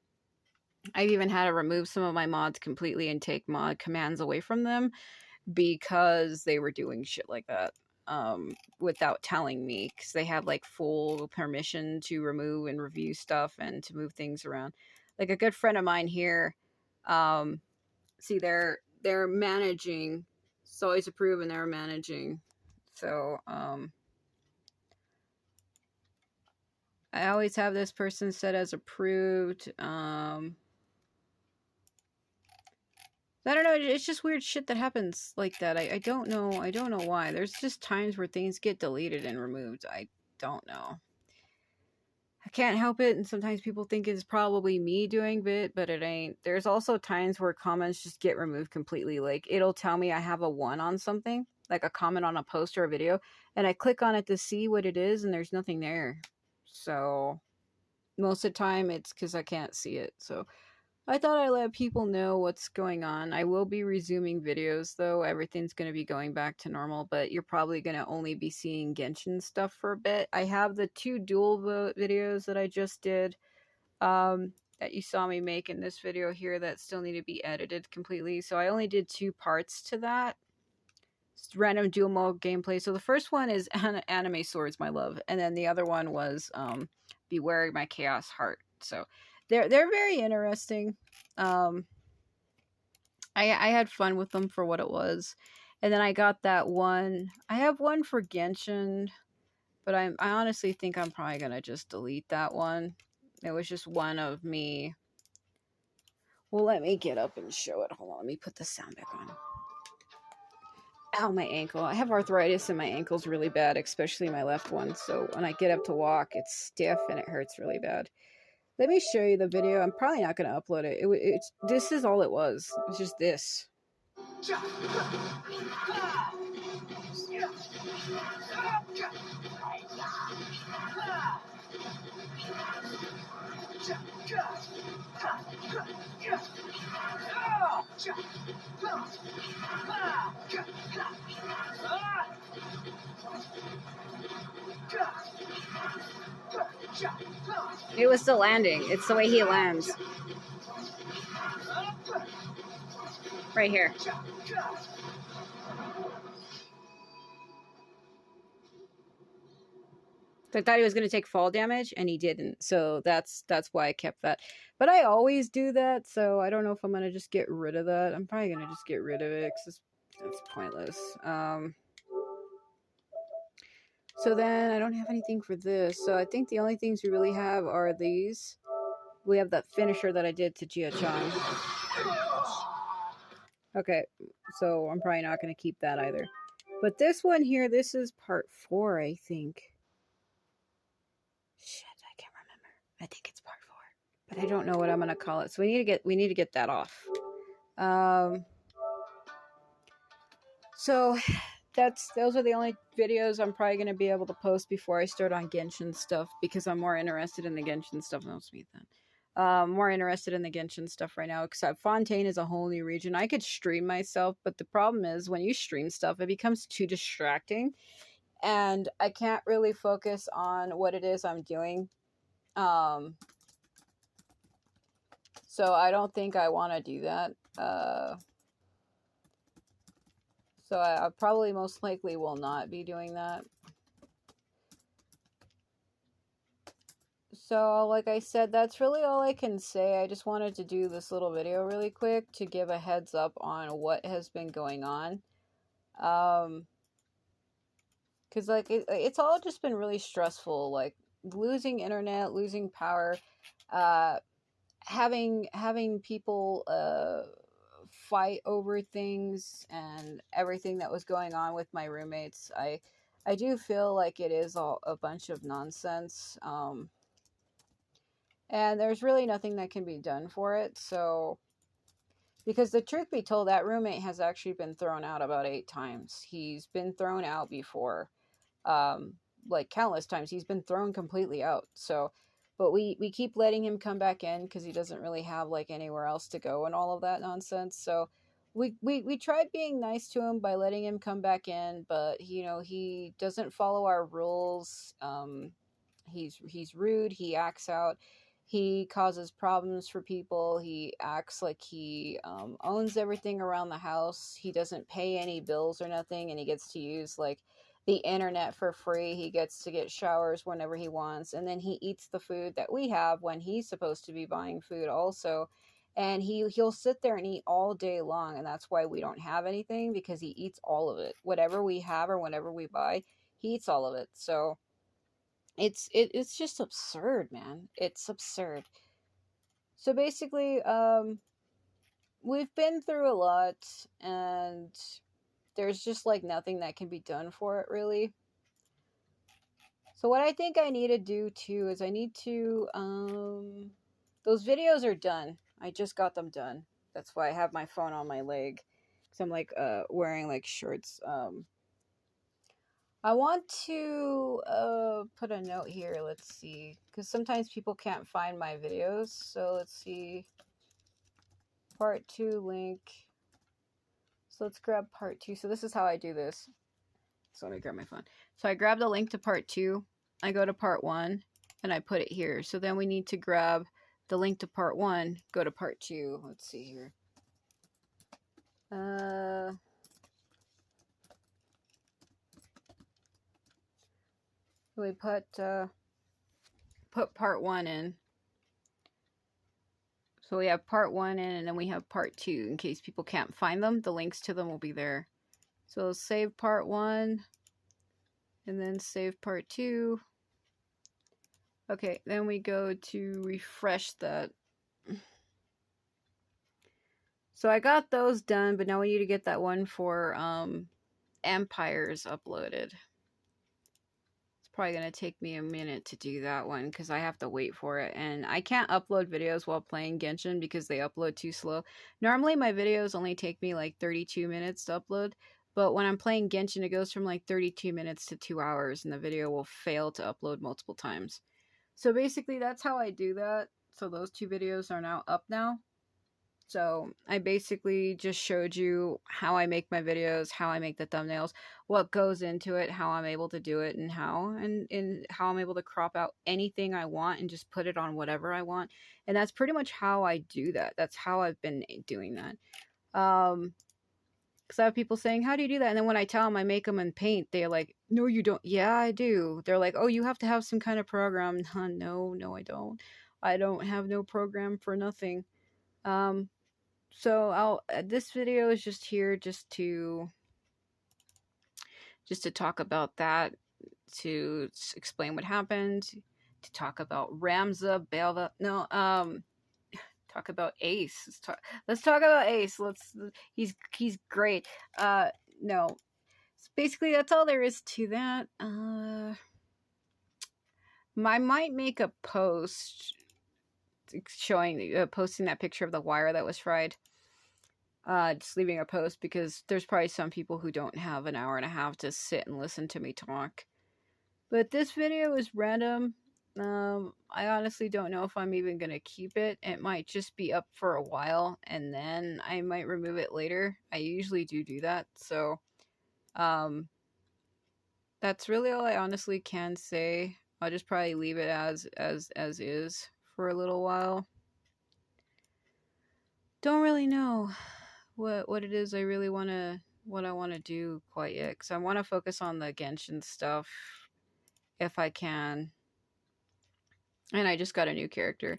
even had to remove some of my mods completely and take mod commands away from them because they were doing shit like that without telling me, because they have like full permission to remove and review stuff and to move things around. Like a good friend of mine here, see, they're managing. It's always approved and they're managing. So I always have this person set as approved. I don't know. It's just weird shit that happens like that. I don't know. I don't know why. There's just times where things get deleted and removed. I don't know. I can't help it, and sometimes people think it's probably me doing it, but it ain't. There's also times where comments just get removed completely. Like, it'll tell me I have a 1 on something, like a comment on a post or a video, and I click on it to see what it is, and there's nothing there. So most of the time, it's because I can't see it. So I thought I'd let people know what's going on. I will be resuming videos though. Everything's going to be going back to normal, but you're probably going to only be seeing Genshin stuff for a bit. I have the 2 dual videos that I just did that you saw me make in this video here that still need to be edited completely. So I only did 2 parts to that. It's random dual mode gameplay. So the first one is Anime Swords, My Love, and then the other one was Beware My Chaos Heart. So they're very interesting. I had fun with them for what it was. And then I got that one. I have one for Genshin, but I honestly think I'm probably going to just delete that one. It was just one of me. Well, let me get up and show it. Hold on, let me put the sound back on. Ow, my ankle. I have arthritis and my ankle's really bad, especially my left one. So when I get up to walk, it's stiff and it hurts really bad. Let me show you the video. I'm probably not going to upload it. This is all it was. It's just this. It was the landing. It's the way he lands. Right here. I thought he was going to take fall damage, and he didn't. So that's why I kept that. But I always do that, so I don't know if I'm going to just get rid of that. I'm probably going to just get rid of it, because it's pointless. So then I don't have anything for this. So I think the only things we really have are these. We have that finisher that I did to Jia-chan. Okay, so I'm probably not going to keep that either. But this one here, this is part 4, I think. Shit, I can't remember. I think it's part 4, but I don't know what I'm going to call it. So we need to get that off. So those are the only videos I'm probably going to be able to post before I start on Genshin stuff, because I'm more interested in the Genshin stuff. More interested in the Genshin stuff right now, except Fontaine is a whole new region. I could stream myself, but the problem is when you stream stuff, it becomes too distracting, and I can't really focus on what it is I'm doing. So I don't think I want to do that. So I probably most likely will not be doing that. So like I said, that's really all I can say. I just wanted to do this little video really quick to give a heads up on what has been going on. Because like it's all just been really stressful, like losing internet, losing power, having people fight over things and everything that was going on with my roommates. I do feel like it is all a bunch of nonsense. And there's really nothing that can be done for it. So, because the truth be told, that roommate has actually been thrown out about 8 times. He's been thrown out before, like countless times. He's been thrown completely out. So, but we keep letting him come back in because he doesn't really have like anywhere else to go and all of that nonsense. So we tried being nice to him by letting him come back in, but he doesn't follow our rules. He's rude. He acts out. He causes problems for people. He acts like he owns everything around the house. He doesn't pay any bills or nothing, and he gets to use like the internet for free. He gets to get showers whenever he wants, and then he eats the food that we have when he's supposed to be buying food also. And he'll sit there and eat all day long, and that's why we don't have anything, because he eats all of it. Whatever we have or whenever we buy, he eats all of it. So it's just absurd, man. It's absurd. So basically, we've been through a lot, and there's just like nothing that can be done for it, really. So what I think I need to do too is I need to those videos are done. I just got them done. That's why I have my phone on my leg, because I'm like wearing like shorts. I want to put a note here. Let's see, because sometimes people can't find my videos. So let's see. part 2 link. So let's grab part 2. So this is how I do this. So let me grab my phone. So I grab the link to part 2. I go to part 1 and I put it here. So then we need to grab the link to part 1, go to part 2. Let's see here. We put part 1 in. So we have part 1 in, and then we have part 2. In case people can't find them, the links to them will be there. So save part 1, and then save part 2. Okay, then we go to refresh that. So I got those done, but now we need to get that one for Empires uploaded. Probably gonna take me a minute to do that one because I have to wait for it, and I can't upload videos while playing Genshin because they upload too slow. Normally my videos only take me like 32 minutes to upload, but when I'm playing Genshin it goes from like 32 minutes to 2 hours and the video will fail to upload multiple times. So basically that's how I do that. So those 2 videos are now up now. So I basically just showed you how I make my videos, how I make the thumbnails, what goes into it, how I'm able to do it, and how I'm able to crop out anything I want and just put it on whatever I want. And that's pretty much how I do that. That's how I've been doing that. Because I have people saying, how do you do that? And then when I tell them I make them in Paint, they're like, no, you don't. Yeah, I do. They're like, oh, you have to have some kind of program. No, I don't. I don't have no program for nothing. So this video is just here just to talk about that, to explain what happened, to talk about Ramza, Belva. No, talk about Ace. Let's talk about Ace. He's great. No. So basically that's all there is to that. I might make a post showing posting that picture of the wire that was fried. Just leaving a post because there's probably some people who don't have an hour and a half to sit and listen to me talk. But this video is random. I honestly don't know if I'm even gonna keep it. It might just be up for a while and then I might remove it later. I usually do that. So that's really all I honestly can say. I'll just probably leave it as is for a little while. Don't really know what it is I really want to do quite yet, because I want to focus on the Genshin stuff if I can. And I just got a new character.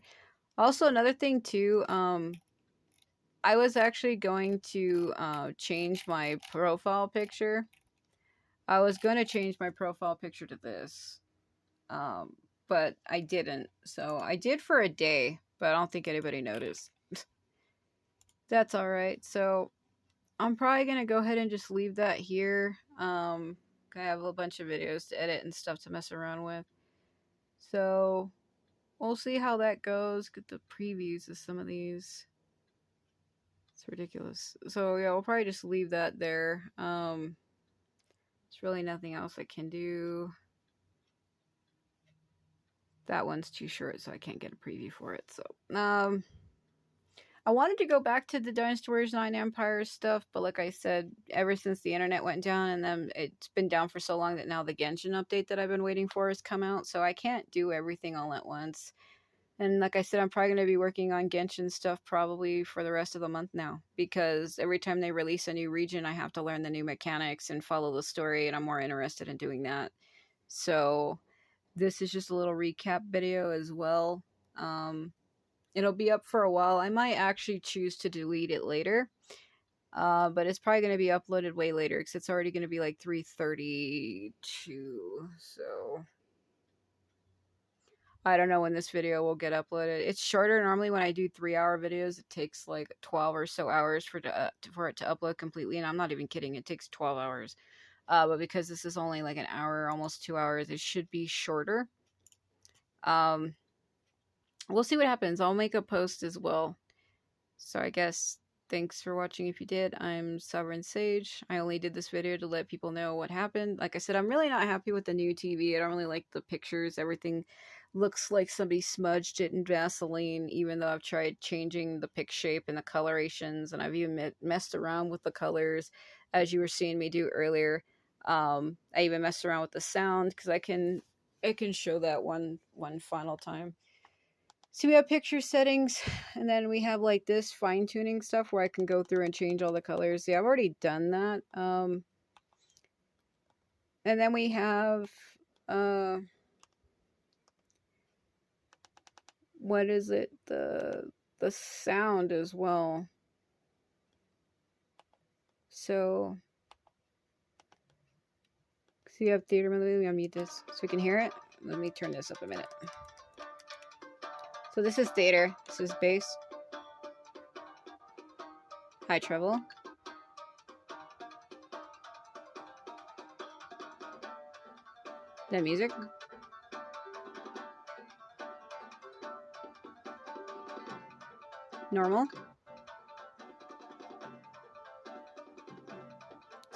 Also, another thing too, I was actually going to change my profile picture. I was going to change my profile picture to this, but I didn't. So I did for a day, but I don't think anybody noticed. That's alright. So I'm probably going to go ahead and just leave that here. I have a bunch of videos to edit and stuff to mess around with. So we'll see how that goes. Get the previews of some of these. It's ridiculous. So yeah, we'll probably just leave that there. There's really nothing else I can do. That one's too short, so I can't get a preview for it. So I wanted to go back to the Dynasty Warriors 9 Empires stuff, but like I said, ever since the internet went down, and then it's been down for so long that now the Genshin update that I've been waiting for has come out, so I can't do everything all at once. And like I said, I'm probably going to be working on Genshin stuff probably for the rest of the month now, because every time they release a new region, I have to learn the new mechanics and follow the story, and I'm more interested in doing that. So this is just a little recap video as well. It'll be up for a while. I might actually choose to delete it later. But it's probably going to be uploaded way later because it's already going to be like 3:32. So I don't know when this video will get uploaded. It's shorter. Normally when I do 3-hour videos, it takes like 12 or so hours for it to upload completely. And I'm not even kidding. It takes 12 hours. But because this is only like an hour, almost 2 hours, it should be shorter. We'll see what happens. I'll make a post as well. So I guess thanks for watching if you did. I'm Sovereign Sage. I only did this video to let people know what happened. Like I said, I'm really not happy with the new TV. I don't really like the pictures. Everything looks like somebody smudged it in Vaseline, even though I've tried changing the pic shape and the colorations, and I've even messed around with the colors, as you were seeing me do earlier. I even messed around with the sound, because I can show that one final time. So we have picture settings, and then we have like this fine tuning stuff where I can go through and change all the colors. Yeah, I've already done that. And then we have what is it? The sound as well. So you have theater mode. Let me unmute this so we can hear it. Let me turn this up a minute. So this is theater. This is bass. High treble. Then music. Normal.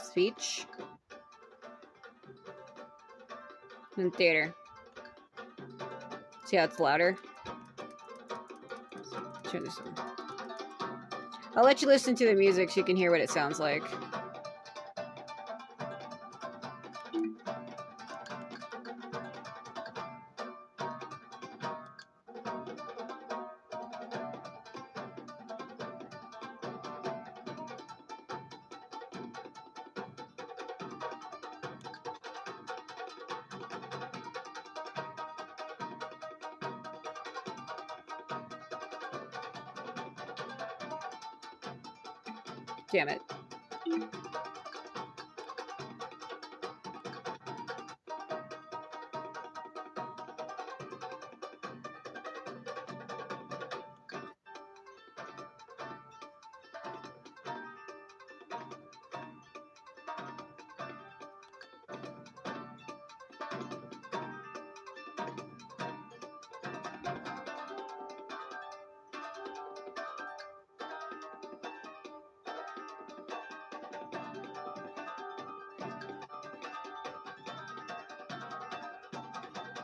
Speech. And theater. See how it's louder? Turn this on. I'll let you listen to the music so you can hear what it sounds like. Damn it.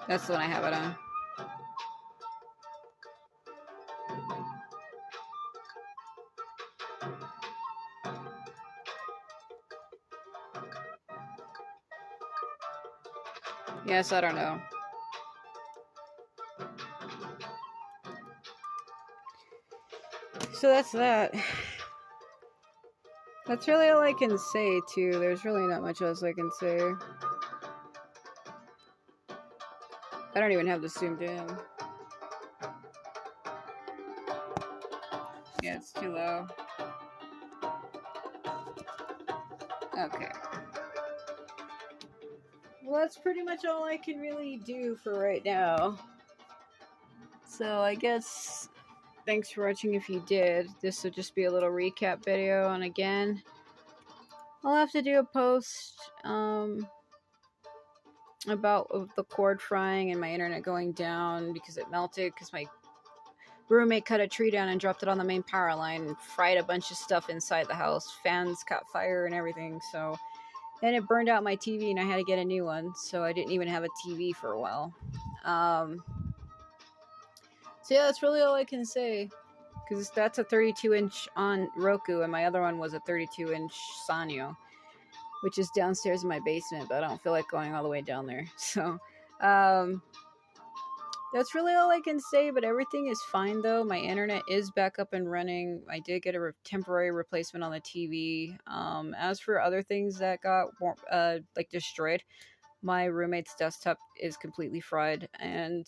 That's the one I have it on. Yes, I don't know. So that's that. That's really all I can say, too. There's really not much else I can say. I don't even have this zoomed in. Yeah, it's too low. Okay. Well, that's pretty much all I can really do for right now. So I guess thanks for watching if you did. This will just be a little recap video, and again, I'll have to do a post about the cord frying and my internet going down because it melted because my roommate cut a tree down and dropped it on the main power line and fried a bunch of stuff inside the house. Fans caught fire and everything, so then it burned out my TV and I had to get a new one, so I didn't even have a TV for a while. So yeah, that's really all I can say, because that's a 32-inch on Roku and my other one was a 32-inch Sanyo, which is downstairs in my basement, but I don't feel like going all the way down there. So that's really all I can say, but everything is fine though. My internet is back up and running. I did get a temporary replacement on the TV. As for other things that got like destroyed, my roommate's desktop is completely fried, and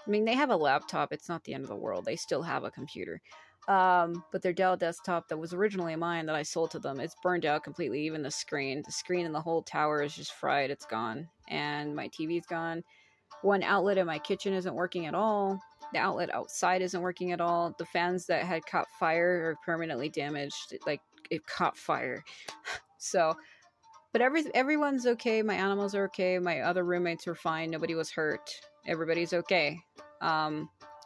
I mean, they have a laptop. It's not the end of the world. They still have a computer. But their Dell desktop that was originally mine that I sold to them, it's burned out completely. Even the screen in the whole tower is just fried. It's gone. And my TV's gone. One outlet in my kitchen isn't working at all. The outlet outside isn't working at all. The fans that had caught fire are permanently damaged. Like, it caught fire. So, but everyone's okay. My animals are okay. My other roommates are fine. Nobody was hurt. Everybody's okay.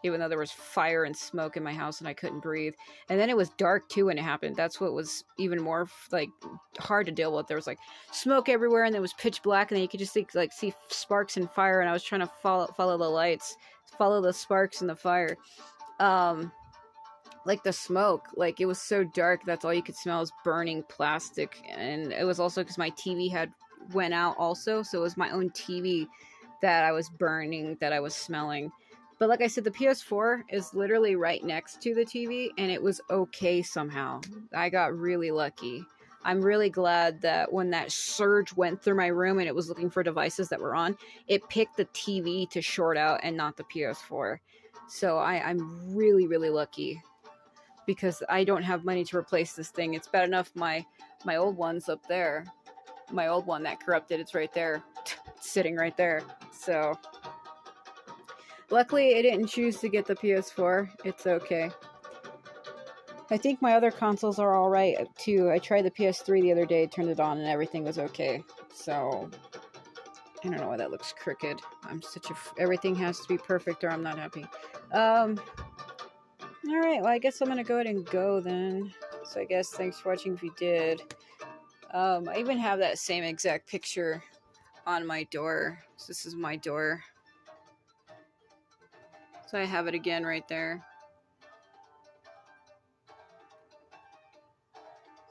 even though there was fire and smoke in my house and I couldn't breathe. And then it was dark too when it happened. That's what was even more like hard to deal with. There was like smoke everywhere and it was pitch black, and then you could just see sparks and fire, and I was trying to follow the lights, follow the sparks and the fire. Like the smoke, like it was so dark, that's all you could smell was burning plastic. And it was also because my TV had went out also, so it was my own TV that I was burning, that I was smelling. But like I said, the PS4 is literally right next to the TV, and it was okay somehow. I got really lucky. I'm really glad that when that surge went through my room and it was looking for devices that were on, it picked the TV to short out and not the PS4. So I'm really, really lucky, because I don't have money to replace this thing. It's bad enough my old one's up there. My old one that corrupted, it's right there. It's sitting right there. So luckily I didn't choose to get the PS4. It's okay. I think my other consoles are alright too. I tried the PS3 the other day, turned it on, and everything was okay. So I don't know why that looks crooked. I'm such a everything has to be perfect or I'm not happy. Alright, well I guess I'm gonna go ahead and go then. So I guess thanks for watching if you did. I even have that same exact picture on my door. So this is my door. So I have it again right there.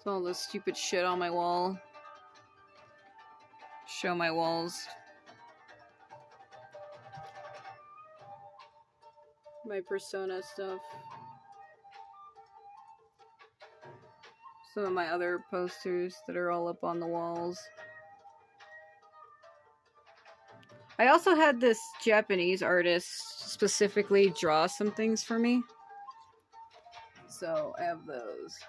So all this stupid shit on my wall. Show my walls. My Persona stuff. Some of my other posters that are all up on the walls. I also had this Japanese artist specifically draw some things for me. So I have those.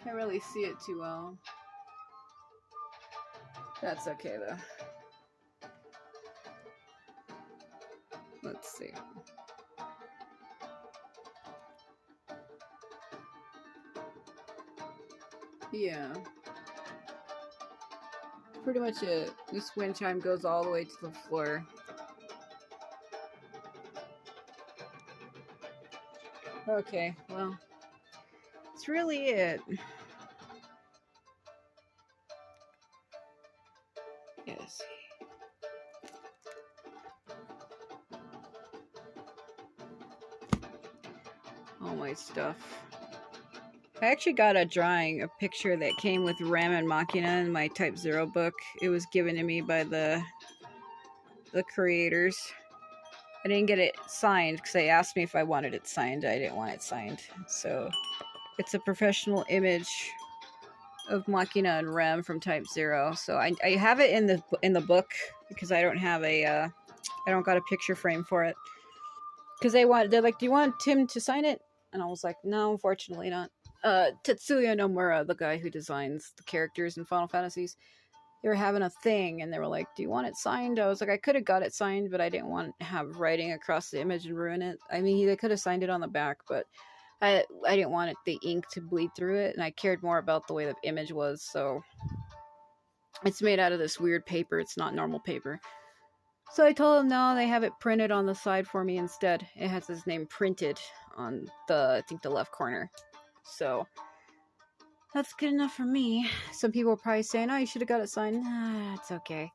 Can't really see it too well. That's okay though. Let's see. Yeah. Pretty much it. This wind chime goes all the way to the floor. Okay, well, that's really it. Yes. All my stuff. I actually got a drawing, a picture that came with Ram and Machina in my Type 0 book. It was given to me by the creators. I didn't get it signed because they asked me if I wanted it signed. I didn't want it signed. So it's a professional image of Machina and Ram from Type 0. So I have it in the book because I don't have a I don't got a picture frame for it. Because they're like, do you want Tim to sign it? And I was like, no, unfortunately not. Tetsuya Nomura, the guy who designs the characters in Final Fantasies, they were having a thing and they were like, do you want it signed? I was like, I could have got it signed, but I didn't want to have writing across the image and ruin it. I mean, they could have signed it on the back, but I didn't want the ink to bleed through it, and I cared more about the way the image was. So it's made out of this weird paper. It's not normal paper. So I told him no, they have it printed on the side for me instead. It has his name printed on I think the left corner. So that's good enough for me. Some people are probably saying, oh, you should have got it signed. It's okay.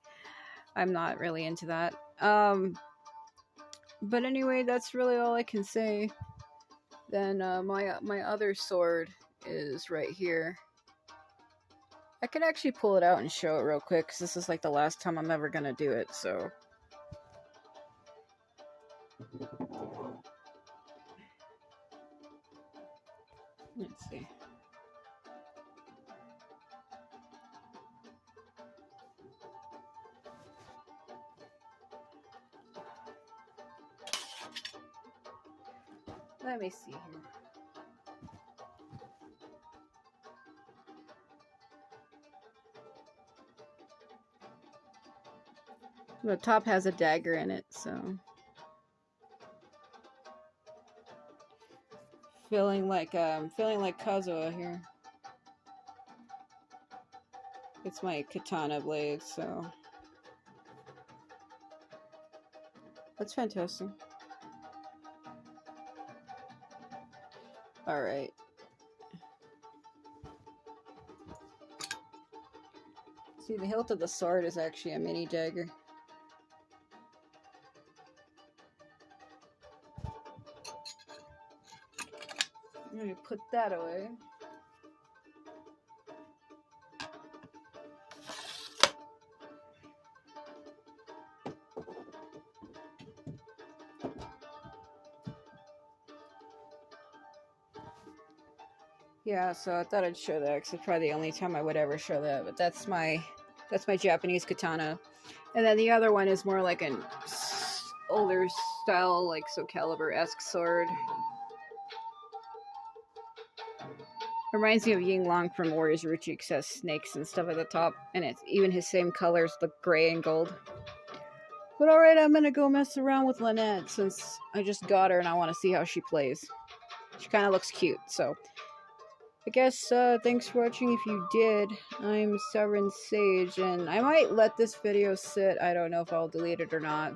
I'm not really into that. But anyway, that's really all I can say. Then my other sword is right here. I could actually pull it out and show it real quick, because this is like the last time I'm ever gonna do it, so... Let's see. Let me see here. The top has a dagger in it, so... Feeling like Kazuha here. It's my katana blade, so... That's fantastic. Alright. See, the hilt of the sword is actually a mini dagger. I'm gonna put that away. Yeah, so I thought I'd show that because it's probably the only time I would ever show that. But that's my Japanese katana, and then the other one is more like an older style, like Soul Calibur-esque sword. Reminds me of Ying Long from Warriors Orochi, because it has snakes and stuff at the top, and it's even his same colors, the gray and gold. But alright, I'm gonna go mess around with Lynette since I just got her and I want to see how she plays. She kind of looks cute, so I guess thanks for watching if you did. I'm Sovereign Sage, and I might let this video sit. I don't know if I'll delete it or not.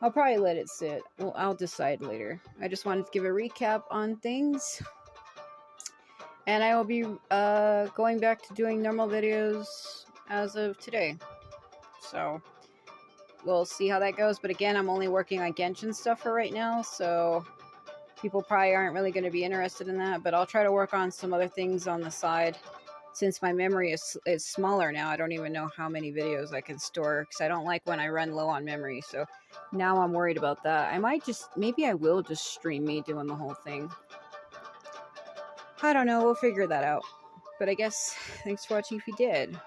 I'll probably let it sit. Well, I'll decide later. I just wanted to give a recap on things. And I will be going back to doing normal videos as of today. So we'll see how that goes. But again, I'm only working on Genshin stuff for right now, so people probably aren't really going to be interested in that. But I'll try to work on some other things on the side. Since my memory is smaller now, I don't even know how many videos I can store, because I don't like when I run low on memory. So now I'm worried about that. Maybe I will just stream me doing the whole thing. I don't know, we'll figure that out. But I guess, thanks for watching if you did.